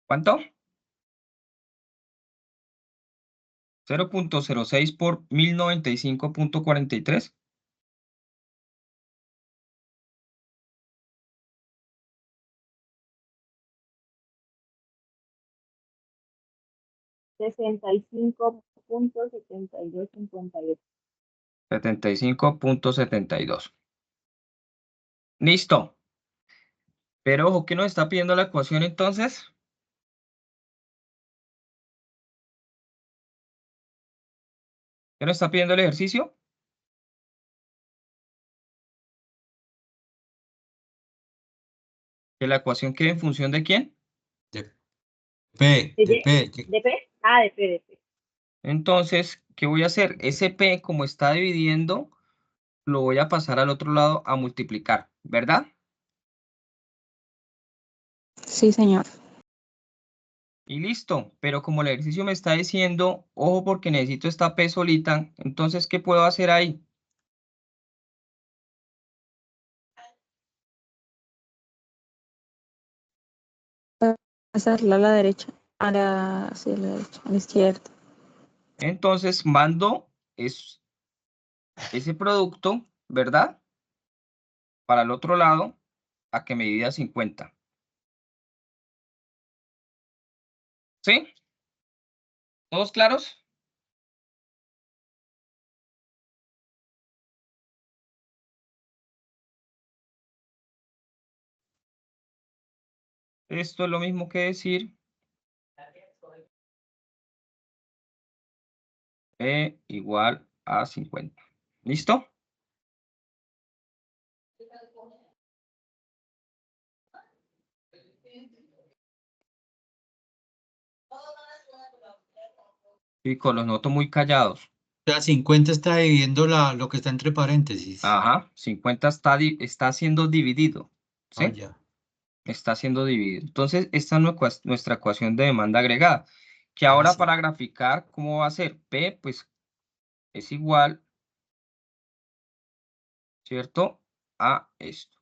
¿Cuánto? 0.06 por 1095.43. 65.7258. 75.72. Listo. Pero ojo, ¿qué nos está pidiendo la ecuación entonces? ¿Qué nos está pidiendo el ejercicio? Que la ecuación quede en función de quién. De P, de P. ¿De P? Ah, de P, de P. Entonces, ¿qué voy a hacer? Ese P, como está dividiendo, lo voy a pasar al otro lado a multiplicar, ¿verdad? Sí, señor. Y listo. Pero como el ejercicio me está diciendo, ojo porque necesito esta P solita, entonces, ¿qué puedo hacer ahí? Pasarla a la derecha. Sí, a la derecha, a la izquierda. Entonces, mando ese producto, ¿verdad? Para el otro lado, a que me divida 50. ¿Sí? ¿Todos claros? Esto es lo mismo que decir E igual a 50. ¿Listo? Chicos, los noto muy callados. O sea, 50 está dividiendo lo que está entre paréntesis. Ajá, 50 está siendo dividido. Ah, ¿Sí? ya. Está siendo dividido. Entonces, esta es nuestra ecuación de demanda agregada. Que Ah, ahora sí. para graficar, ¿cómo va a ser? P, pues, es igual, ¿cierto? A esto.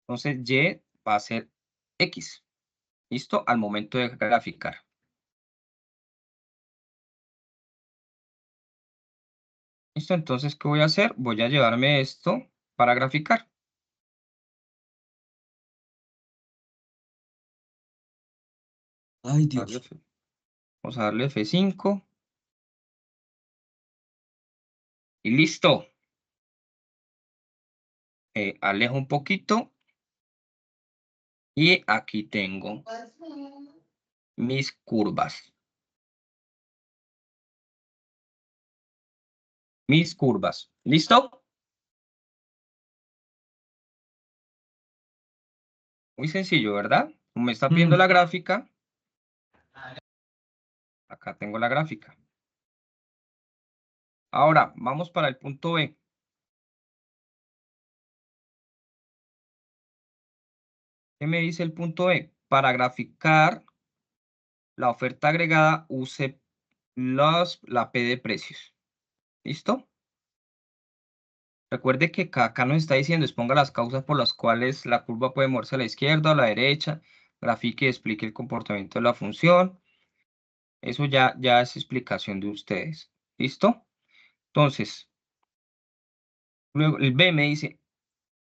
Entonces, Y va a ser X. ¿Listo? Al momento de graficar. ¿Listo? Entonces, ¿qué voy a hacer? Voy a llevarme esto para graficar. Ay, Darle Dios. F- Vamos a darle F5 y listo. Alejo un poquito y aquí tengo mis curvas. Mis curvas. ¿Listo? Muy sencillo, ¿verdad? Como me está pidiendo la gráfica, acá tengo la gráfica. Ahora, vamos para el punto B. ¿Qué me dice el punto B? Para graficar la oferta agregada, use la P de precios. ¿Listo? Recuerde que acá nos está diciendo, exponga las causas por las cuales la curva puede moverse a la izquierda o a la derecha, grafique y explique el comportamiento de la función. Eso ya es explicación de ustedes. ¿Listo? Entonces, luego el B me dice,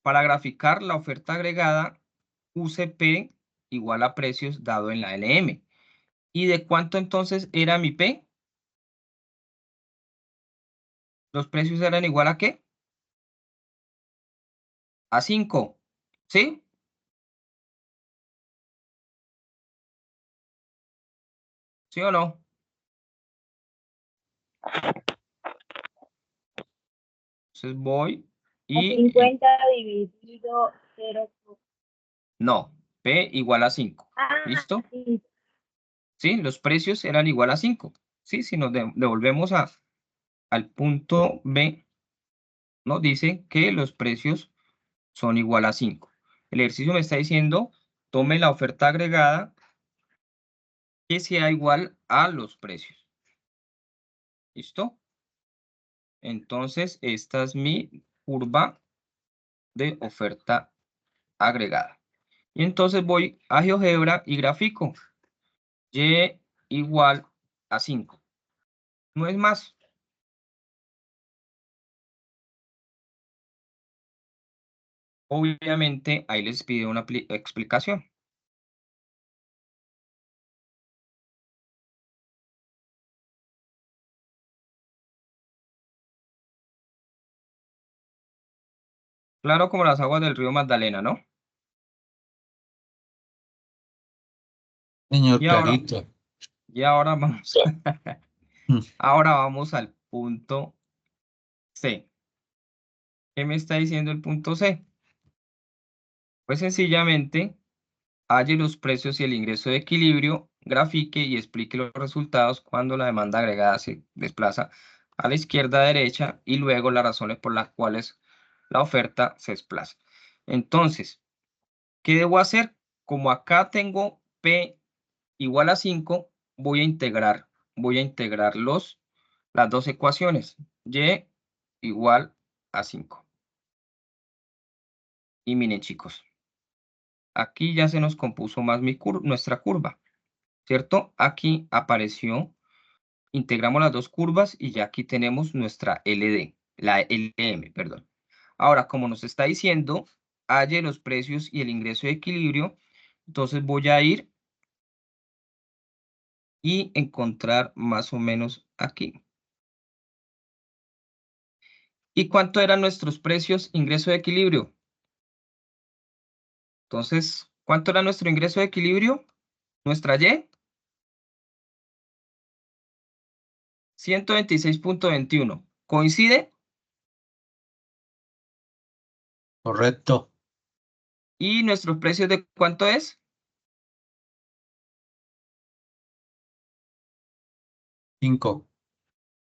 para graficar la oferta agregada, use P igual a precios dado en la LM. ¿Y de cuánto entonces era mi P? ¿Los precios eran igual a qué? A 5. ¿Sí? ¿Sí o no? Entonces voy A y 50 dividido 0. no, P igual a 5. Ah, ¿Listo? sí. Sí, los precios eran igual a 5. Sí, si nos devolvemos al punto B, nos dice que los precios son igual a 5. El ejercicio me está diciendo, tome la oferta agregada que sea igual a los precios. ¿Listo? Entonces, esta es mi curva de oferta agregada. Y entonces voy a GeoGebra y grafico. Y igual a 5. No es más. Obviamente, ahí les pide una explicación. Claro como las aguas del río Magdalena, ¿no? Señor Y ahora, Clarito. Y ahora vamos, ahora vamos al punto C. ¿Qué me está diciendo el punto C? Pues sencillamente, halle los precios y el ingreso de equilibrio, grafique y explique los resultados cuando la demanda agregada se desplaza a la izquierda a derecha y luego las razones por las cuales la oferta se desplaza. Entonces, ¿qué debo hacer? Como acá tengo P igual a 5, voy a integrar las dos ecuaciones. Y igual a 5. Y miren, chicos, aquí ya se nos compuso más nuestra curva, ¿cierto? Aquí apareció, integramos las dos curvas y ya aquí tenemos nuestra LD, la LM, perdón. Ahora, como nos está diciendo, halle los precios y el ingreso de equilibrio, entonces voy a ir y encontrar más o menos aquí. ¿Y cuánto eran nuestros precios, ingreso de equilibrio? Entonces, ¿cuánto era nuestro ingreso de equilibrio? Nuestra Y, 126.21. ¿Coincide? Correcto. ¿Y nuestros precios de cuánto es? 5.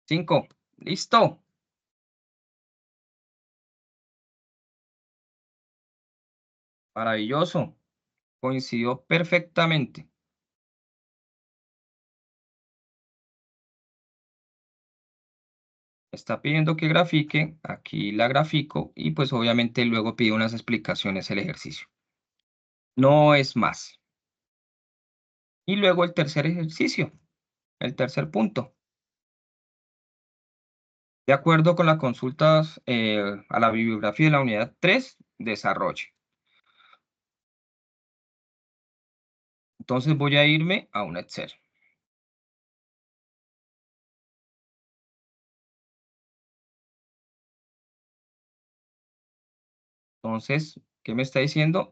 5. ¿Listo? Maravilloso. Coincidió perfectamente. Está pidiendo que grafique. Aquí la grafico y pues obviamente luego pide unas explicaciones el ejercicio. No es más. Y luego el tercer ejercicio, el tercer punto. De acuerdo con las consultas a la bibliografía de la unidad 3, desarrolle. Entonces voy a irme a un Excel. Entonces, ¿qué me está diciendo?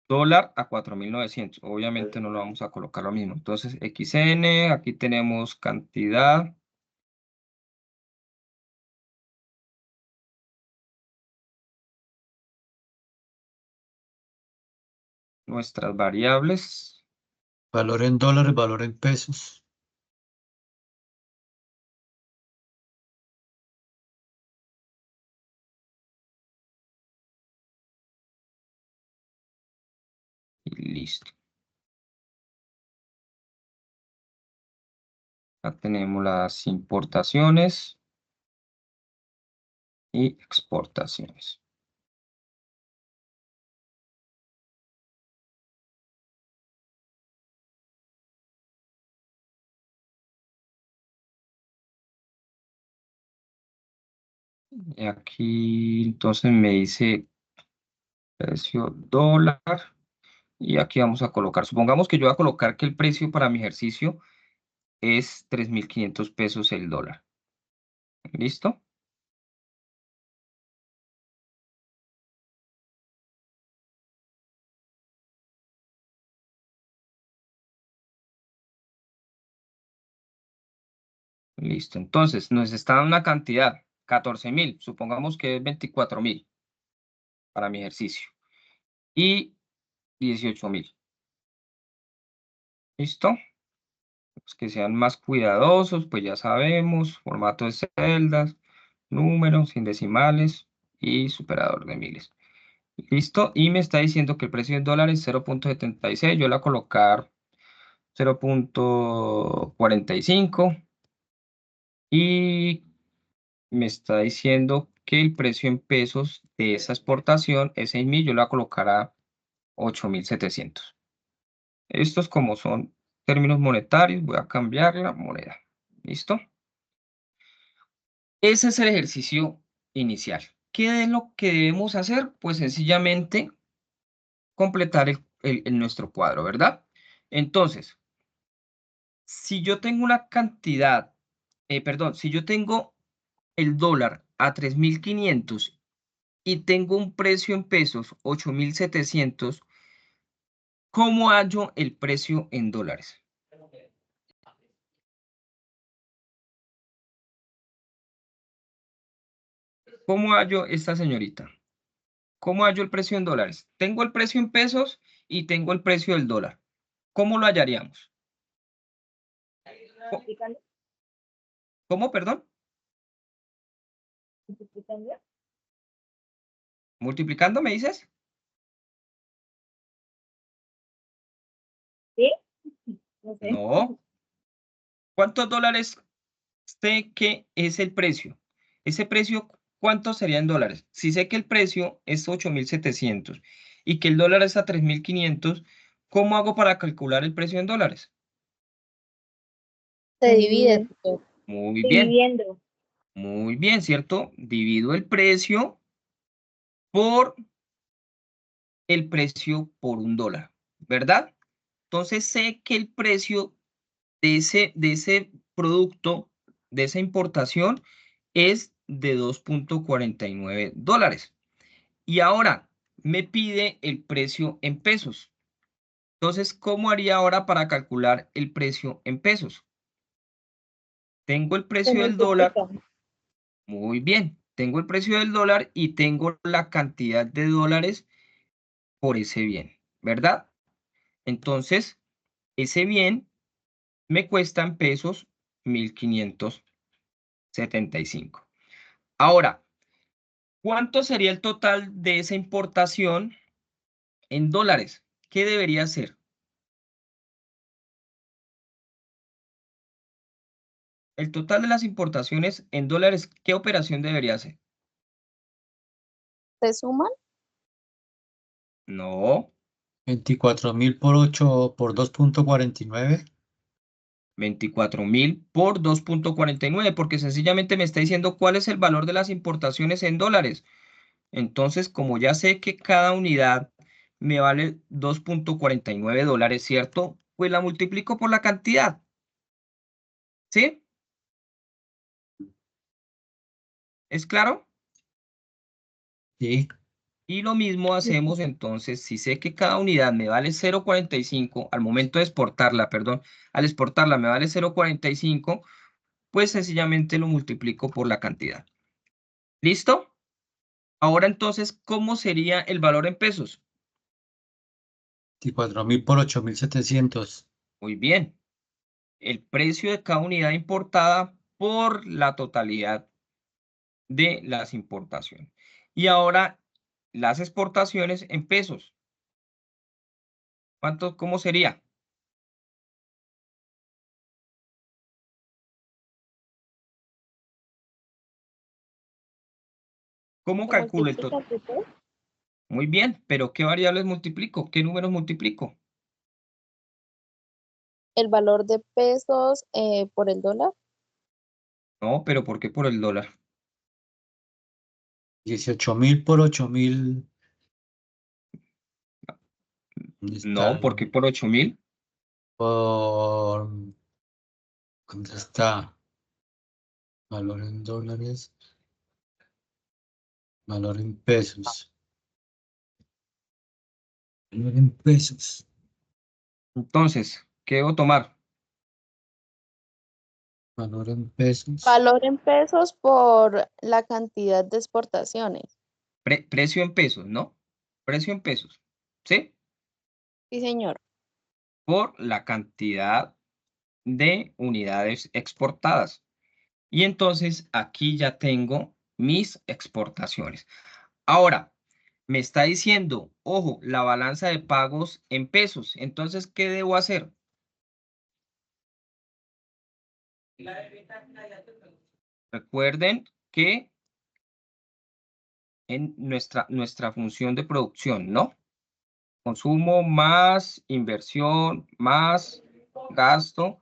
Dólar a 4.900. Obviamente no lo vamos a colocar lo mismo. Entonces, XN, aquí tenemos cantidad. Nuestras variables. Valor en dólares, valor en pesos. Y listo. Acá tenemos las importaciones y exportaciones. Y aquí entonces me dice precio dólar. Y aquí vamos a colocar, supongamos que yo voy a colocar que el precio para mi ejercicio es 3.500 pesos el dólar. ¿Listo? Listo. Entonces, nos está dando una cantidad, 14.000. Supongamos que es 24.000 para mi ejercicio. Y 18.000. ¿Listo? Los que sean más cuidadosos, pues ya sabemos, formato de celdas, números, sin decimales y superador de miles. ¿Listo? Y me está diciendo que el precio en dólares es 0.76. Yo le voy a colocar 0.45 y me está diciendo que el precio en pesos de esa exportación es 6.000, yo le voy a colocar a 8.700. Estos como son términos monetarios, voy a cambiar la moneda. ¿Listo? Ese es el ejercicio inicial. ¿Qué es lo que debemos hacer? Pues sencillamente completar nuestro cuadro, ¿verdad? Entonces, si yo tengo una cantidad, perdón, si yo tengo el dólar a 3.500 y tengo un precio en pesos 8.700, ¿cómo hallo el precio en dólares? ¿Cómo hallo esta señorita? ¿Cómo hallo el precio en dólares? Tengo el precio en pesos y tengo el precio del dólar. ¿Cómo lo hallaríamos? Co- ¿Cómo, perdón? ¿Multiplicando, me dices? ¿Sí? No sé. No. ¿Cuántos dólares sé que es el precio? Ese precio, ¿cuánto sería en dólares? Si sé que el precio es 8.700 y que el dólar es a 3.500, ¿cómo hago para calcular el precio en dólares? Se divide. Muy bien, Dividiendo. muy bien, ¿cierto? Divido el precio por el precio por un dólar, ¿verdad? Entonces sé que el precio de ese producto, de esa importación, es de $2.49. Y ahora me pide el precio en pesos. Entonces, ¿cómo haría ahora para calcular el precio en pesos? Tengo el Se precio del dólar. multiplica. Muy bien. Tengo el precio del dólar y tengo la cantidad de dólares por ese bien, ¿verdad? Entonces, ese bien me cuesta en pesos 1.575. Ahora, ¿cuánto sería el total de esa importación en dólares? ¿Qué debería ser? El total de las importaciones en dólares, ¿qué operación debería ser? ¿Se suman? No, 24.000 por 8 por 2.49. 24.000 por 2.49, porque sencillamente me está diciendo cuál es el valor de las importaciones en dólares. Entonces, como ya sé que cada unidad me vale $2.49, ¿cierto? Pues la multiplico por la cantidad, ¿sí? ¿Es claro? Sí. Y lo mismo hacemos entonces, si sé que cada unidad me vale 0.45 al momento de exportarla, perdón, al exportarla me vale 0.45, pues sencillamente lo multiplico por la cantidad. ¿Listo? Ahora entonces, ¿cómo sería el valor en pesos? 24.000 por 8.700. Muy bien. El precio de cada unidad importada por la totalidad de las importaciones. Y ahora las exportaciones en pesos. ¿Cuánto, cómo sería? ¿Cómo ¿Se calculo el multiplica total? por dos? Muy bien, pero ¿qué variables multiplico? ¿Qué números multiplico? El valor de pesos por el dólar. No, pero ¿por qué por el dólar? 18.000 por 8.000. ¿Dónde está No, ¿por qué por 8.000? por... ¿Dónde está? Valor en dólares. Valor en pesos. Valor en pesos. Entonces, ¿qué debo tomar? Valor en pesos. Valor en pesos por la cantidad de exportaciones. Precio en pesos, ¿no? Precio en pesos, ¿sí? Sí, señor. Por la cantidad de unidades exportadas. Y entonces aquí ya tengo mis exportaciones. Ahora, me está diciendo, ojo, la balanza de pagos en pesos. Entonces, ¿qué debo hacer? Recuerden que en nuestra función de producción, ¿no? Consumo más inversión, más gasto,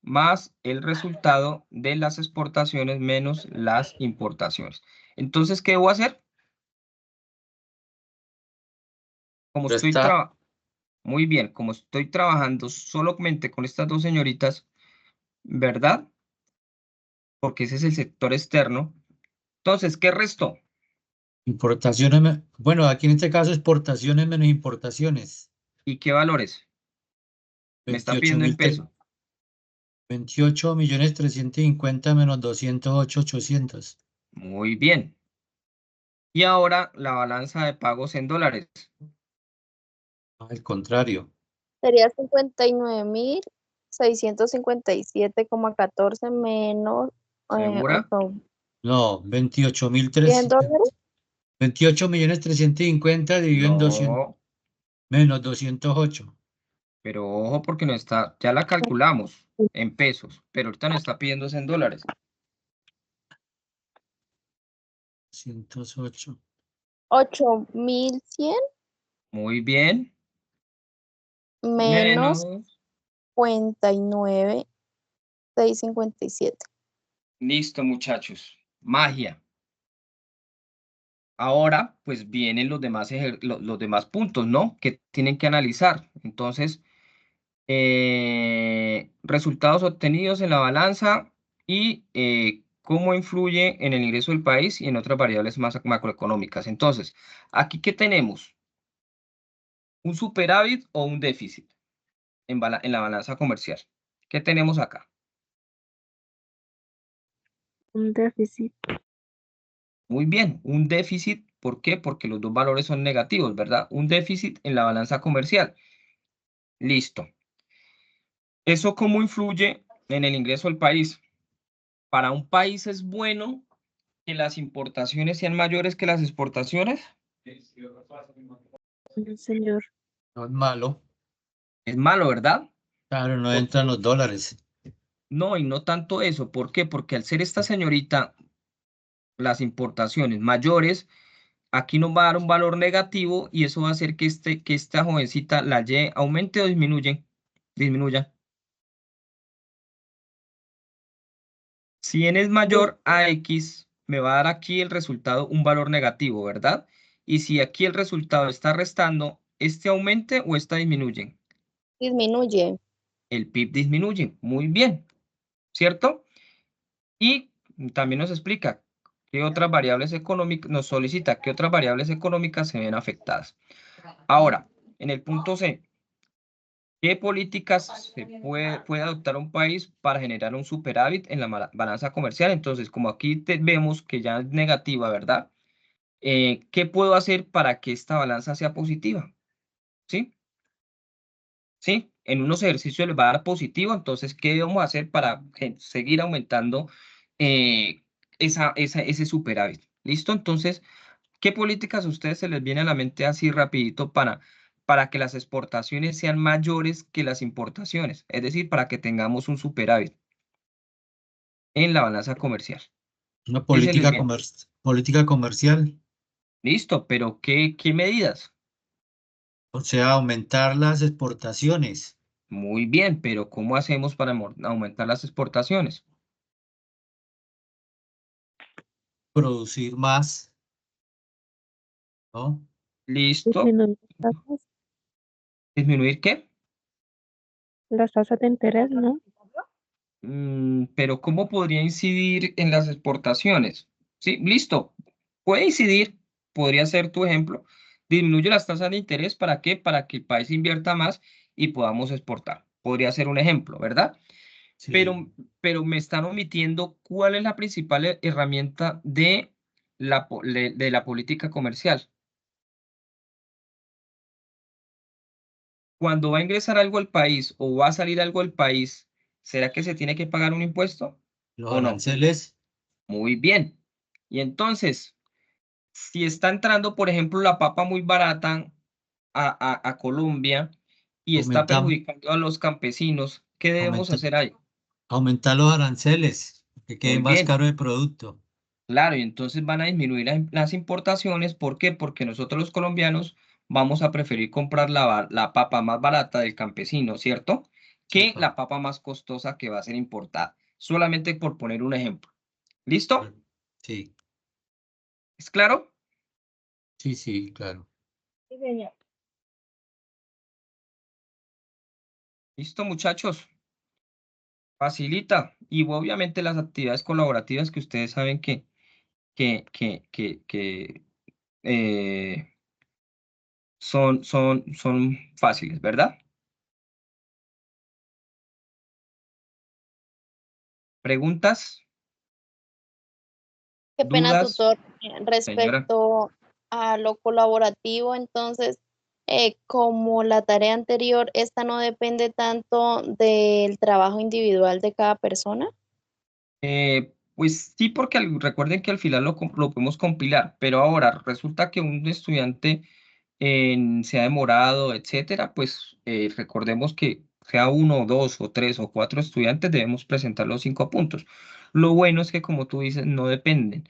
más el resultado de las exportaciones menos las importaciones. Entonces, ¿qué debo hacer? Como Ya estoy está. muy bien, como estoy trabajando solamente con estas dos señoritas, ¿verdad? Porque ese es el sector externo. Entonces, ¿qué restó? Importaciones. Bueno, aquí en este caso exportaciones menos importaciones. ¿Y qué valores? Me está 28 pidiendo en mil peso. 28.350.000 menos 208.800. Muy bien. Y ahora la balanza de pagos en dólares. Al contrario. Sería 59.657,14 menos ¿Segura? No, 100 dólares. 28.350 dividido en 200 No, menos 208. pero ojo porque no está, ya la calculamos en pesos, pero ahorita nos está pidiendo en dólares. 208. 8.100 Muy bien. menos Menos. 59.657. Listo, muchachos. Magia. Ahora, pues vienen los demás, los demás puntos, ¿no? Que tienen que analizar. Entonces, resultados obtenidos en la balanza y cómo influye en el ingreso del país y en otras variables más macroeconómicas. Entonces, aquí, ¿qué tenemos? ¿Un superávit o un déficit en la balanza comercial? ¿Qué tenemos acá? Un déficit. Muy bien, un déficit. ¿Por qué? Porque los dos valores son negativos, ¿verdad? Un déficit en la balanza comercial. Listo. ¿Eso cómo influye en el ingreso del país? Para un país es bueno que las importaciones sean mayores que las exportaciones. No, señor. No es malo. Es malo, ¿verdad? Claro, no Por- entran los dólares. No, y no tanto eso. ¿Por qué? Porque al ser esta señorita las importaciones mayores, aquí nos va a dar un valor negativo y eso va a hacer que, que esta jovencita la Y aumente o disminuya. Si n es mayor a X, me va a dar aquí el resultado un valor negativo, ¿verdad? Y si aquí el resultado está restando, ¿este aumente o esta disminuye? Disminuye. El PIB disminuye. Muy bien, ¿cierto? Y también nos explica qué otras variables económicas, nos solicita qué otras variables económicas se ven afectadas. Ahora, en el punto C, ¿qué políticas se puede adoptar un país para generar un superávit en la balanza comercial? Entonces, como aquí vemos que ya es negativa, ¿verdad? ¿Qué puedo hacer para que esta balanza sea positiva? ¿Sí? ¿Sí? En unos ejercicios les va a dar positivo, entonces, ¿qué debemos hacer para seguir aumentando eh, ese superávit? ¿Listo? Entonces, ¿qué políticas a ustedes se les viene a la mente así rapidito para que las exportaciones sean mayores que las importaciones? Es decir, para que tengamos un superávit en la balanza comercial. Una ¿Qué se les política, viene? política comercial. Listo, pero ¿qué medidas? O sea, aumentar las exportaciones. Muy bien, pero ¿cómo hacemos para aumentar las exportaciones? Producir más, ¿no? Listo. Disminuir ¿Disminuir qué? las tasas de interés, ¿no? Pero ¿cómo podría incidir en las exportaciones? Sí, listo. Puede incidir, podría ser tu ejemplo. Disminuye las tasas de interés, ¿para qué? Para que el país invierta más y podamos exportar. Podría ser un ejemplo, ¿verdad? Sí. Pero me están omitiendo cuál es la principal herramienta de de la política comercial. Cuando va a ingresar algo al país o va a salir algo al país, ¿será que se tiene que pagar un impuesto Los o no? aranceles Muy bien. Y entonces, si está entrando, por ejemplo, la papa muy barata a Colombia y está aumentan, perjudicando a los campesinos, ¿qué debemos aumenta- hacer ahí? aumentar los aranceles, que quede Muy más bien. caro el producto. Claro, y entonces van a disminuir las importaciones. ¿Por qué? Porque nosotros los colombianos vamos a preferir comprar la papa más barata del campesino, ¿cierto? Sí, Que la papa más costosa que va a ser importada. Solamente por poner un ejemplo. ¿Listo? sí, ¿Es claro? sí, sí, claro. Sí, señor. ¿Listo, muchachos? Facilita. Y obviamente las actividades colaborativas que ustedes saben que eh, son fáciles, ¿verdad? ¿Preguntas? Qué pena, ¿Dudas, tutor. señora? Respecto a lo colaborativo, entonces, como la tarea anterior, esta no depende tanto del trabajo individual de cada persona. Pues sí, porque recuerden que al final lo podemos compilar, pero ahora resulta que un estudiante se ha demorado, etcétera, pues recordemos que sea uno, dos o tres o cuatro estudiantes, debemos presentar los 5 puntos. Lo bueno es que, como tú dices, no dependen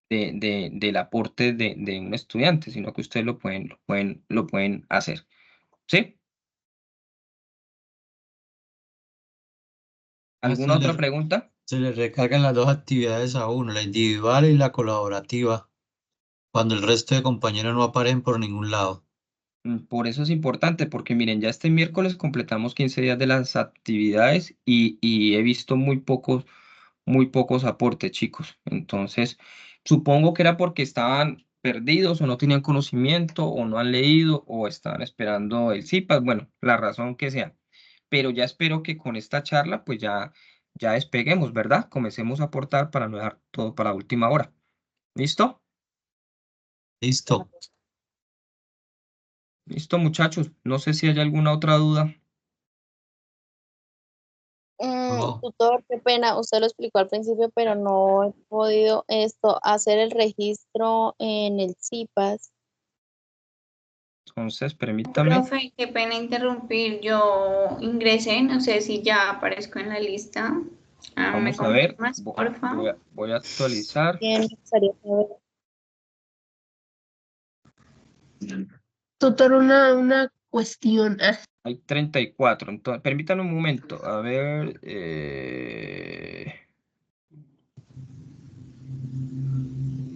del aporte de un estudiante, sino que ustedes lo pueden hacer. ¿Sí? Ah, ¿Alguna otra pregunta? se le recargan las dos actividades a uno, la individual y la colaborativa, cuando el resto de compañeros no aparecen por ningún lado. Por eso es importante, porque miren, ya este miércoles completamos 15 días de las actividades y he visto muy pocos aportes, chicos. Entonces, supongo que era porque estaban perdidos o no tenían conocimiento o no han leído o estaban esperando el CIPAS, bueno, la razón que sea. Pero ya espero que con esta charla, pues ya despeguemos, ¿verdad? Comencemos a aportar para no dejar todo para la última hora. ¿Listo? Listo. Listo, muchachos. No sé si hay alguna otra duda. No, Tutor, qué pena, usted lo explicó al principio, pero no he podido hacer el registro en el CIPAS. Entonces, permítame. Profe, qué pena interrumpir. Yo ingresé, no sé si ya aparezco en la lista. ¿Me Vamos a ver. confirmas, porfa? Voy a actualizar. Bien, me gustaría saber. Tutor, una cuestión. Hay 34. Entonces, permítanme un momento. A ver.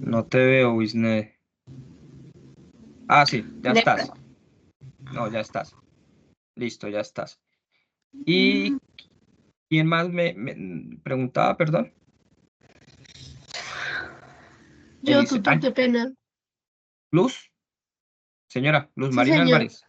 No te veo, Wisne. Ah, sí, ya De estás. pronto. No, ya estás. Listo, ya estás. ¿Y quién más me preguntaba, perdón? Yo, tutor, qué pena. Luz. Señora, Luz Sí, Marina señor. Álvarez.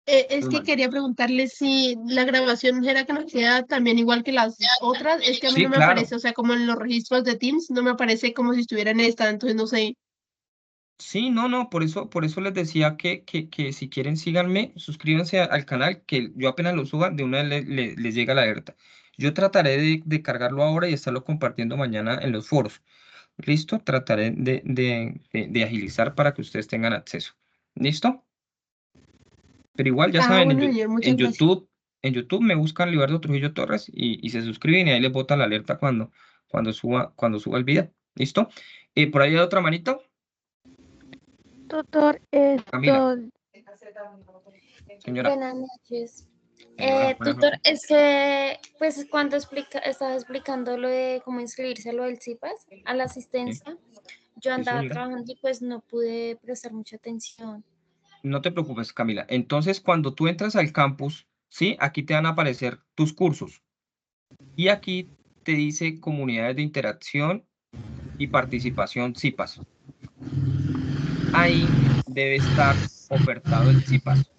Es Luz que quería preguntarle si la grabación era que nos queda también igual que las otras. Es que a mí Sí, no me claro. aparece, o sea, como en los registros de Teams, no me aparece como si estuviera en esta, entonces no sé. Sí, no, por eso les decía que si quieren síganme, suscríbanse al canal, que yo apenas lo suba, de una vez les llega la alerta. Yo trataré de cargarlo ahora y estarlo compartiendo mañana en los foros. ¿Listo? Trataré de agilizar para que ustedes tengan acceso. ¿Listo? Pero igual, ya saben, Bueno, señor, muchas gracias. En YouTube me buscan Libardo Trujillo Torres y se suscriben y ahí les bota la alerta cuando suba el video. ¿Listo? Por ahí hay otra manito. Tutor, Camila, señora. Buenas noches. Señora, buenas Tutor, noches. es que, pues, cuando estaba explicando lo de cómo inscribirse a lo del CIPAS, a la asistencia, yo Sí, andaba señora. trabajando y pues no pude prestar mucha atención. No te preocupes, Camila. Entonces, cuando tú entras al campus, ¿sí? Aquí te van a aparecer tus cursos. Y aquí te dice comunidades de interacción y participación CIPAS. Ahí debe estar ofertado el CIPAS.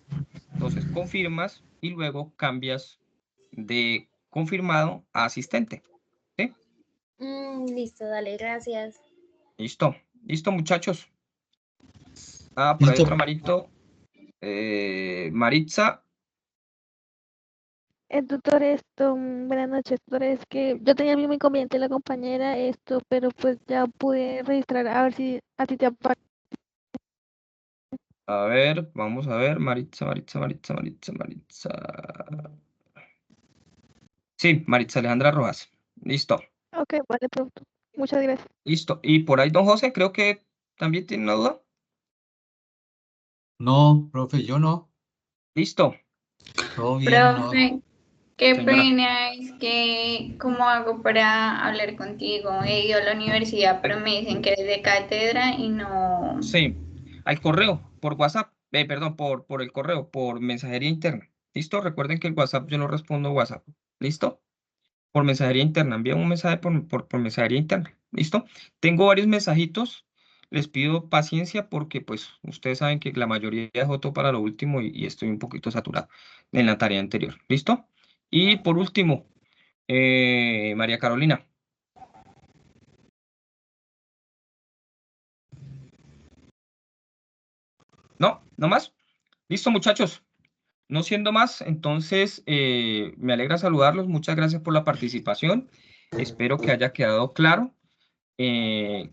Entonces, confirmas y luego cambias de confirmado a asistente. ¿Sí? Listo, dale, gracias. Listo. Listo, muchachos. Por ahí listo. otro Marito. Maritza. tutor, buenas noches, tutor, es que yo tenía el mismo inconveniente de la compañera, pero pues ya pude registrar, a ver si a ti te aparece. A ver, vamos a ver. Maritza. Sí, Maritza Alejandra Rojas. Listo. Ok, vale, pronto. Muchas gracias. Listo. Y por ahí don José, creo que también tiene una duda. No, profe, yo no. Listo. Todo bien, no. Profe, qué Señora. pena, es que, ¿cómo hago para hablar contigo? He ido a la universidad, pero me dicen que eres de cátedra y no. Sí. Al correo, por WhatsApp. Perdón, por el correo, por mensajería interna. ¿Listo? Recuerden que el WhatsApp yo no respondo WhatsApp. ¿Listo? Por mensajería interna. Envía un mensaje por mensajería interna. ¿Listo? Tengo varios mensajitos. Les pido paciencia porque pues ustedes saben que la mayoría dejó todo para lo último y estoy un poquito saturado en la tarea anterior. ¿Listo? Y por último, María Carolina. No, no más. Listo, muchachos. No siendo más, entonces me alegra saludarlos. Muchas gracias por la participación. Espero que haya quedado claro.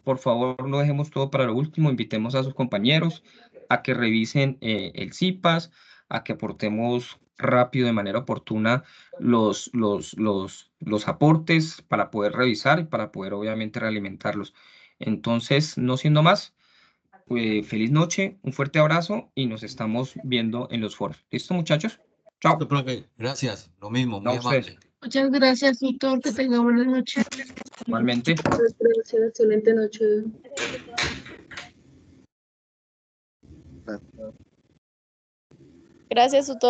Por favor, no dejemos todo para lo último. Invitemos a sus compañeros a que revisen el CIPAS, a que aportemos rápido, de manera oportuna, los aportes para poder revisar y para poder, obviamente, realimentarlos. Entonces, no siendo más, feliz noche, un fuerte abrazo y nos estamos viendo en los foros. ¿Listo, muchachos? Chao. Listo, profe. Gracias. Lo mismo, No, muy ustedes. amable. Muchas gracias, tutor. Que tenga buena noche. Igualmente. Gracias, excelente noche. Gracias, tutor.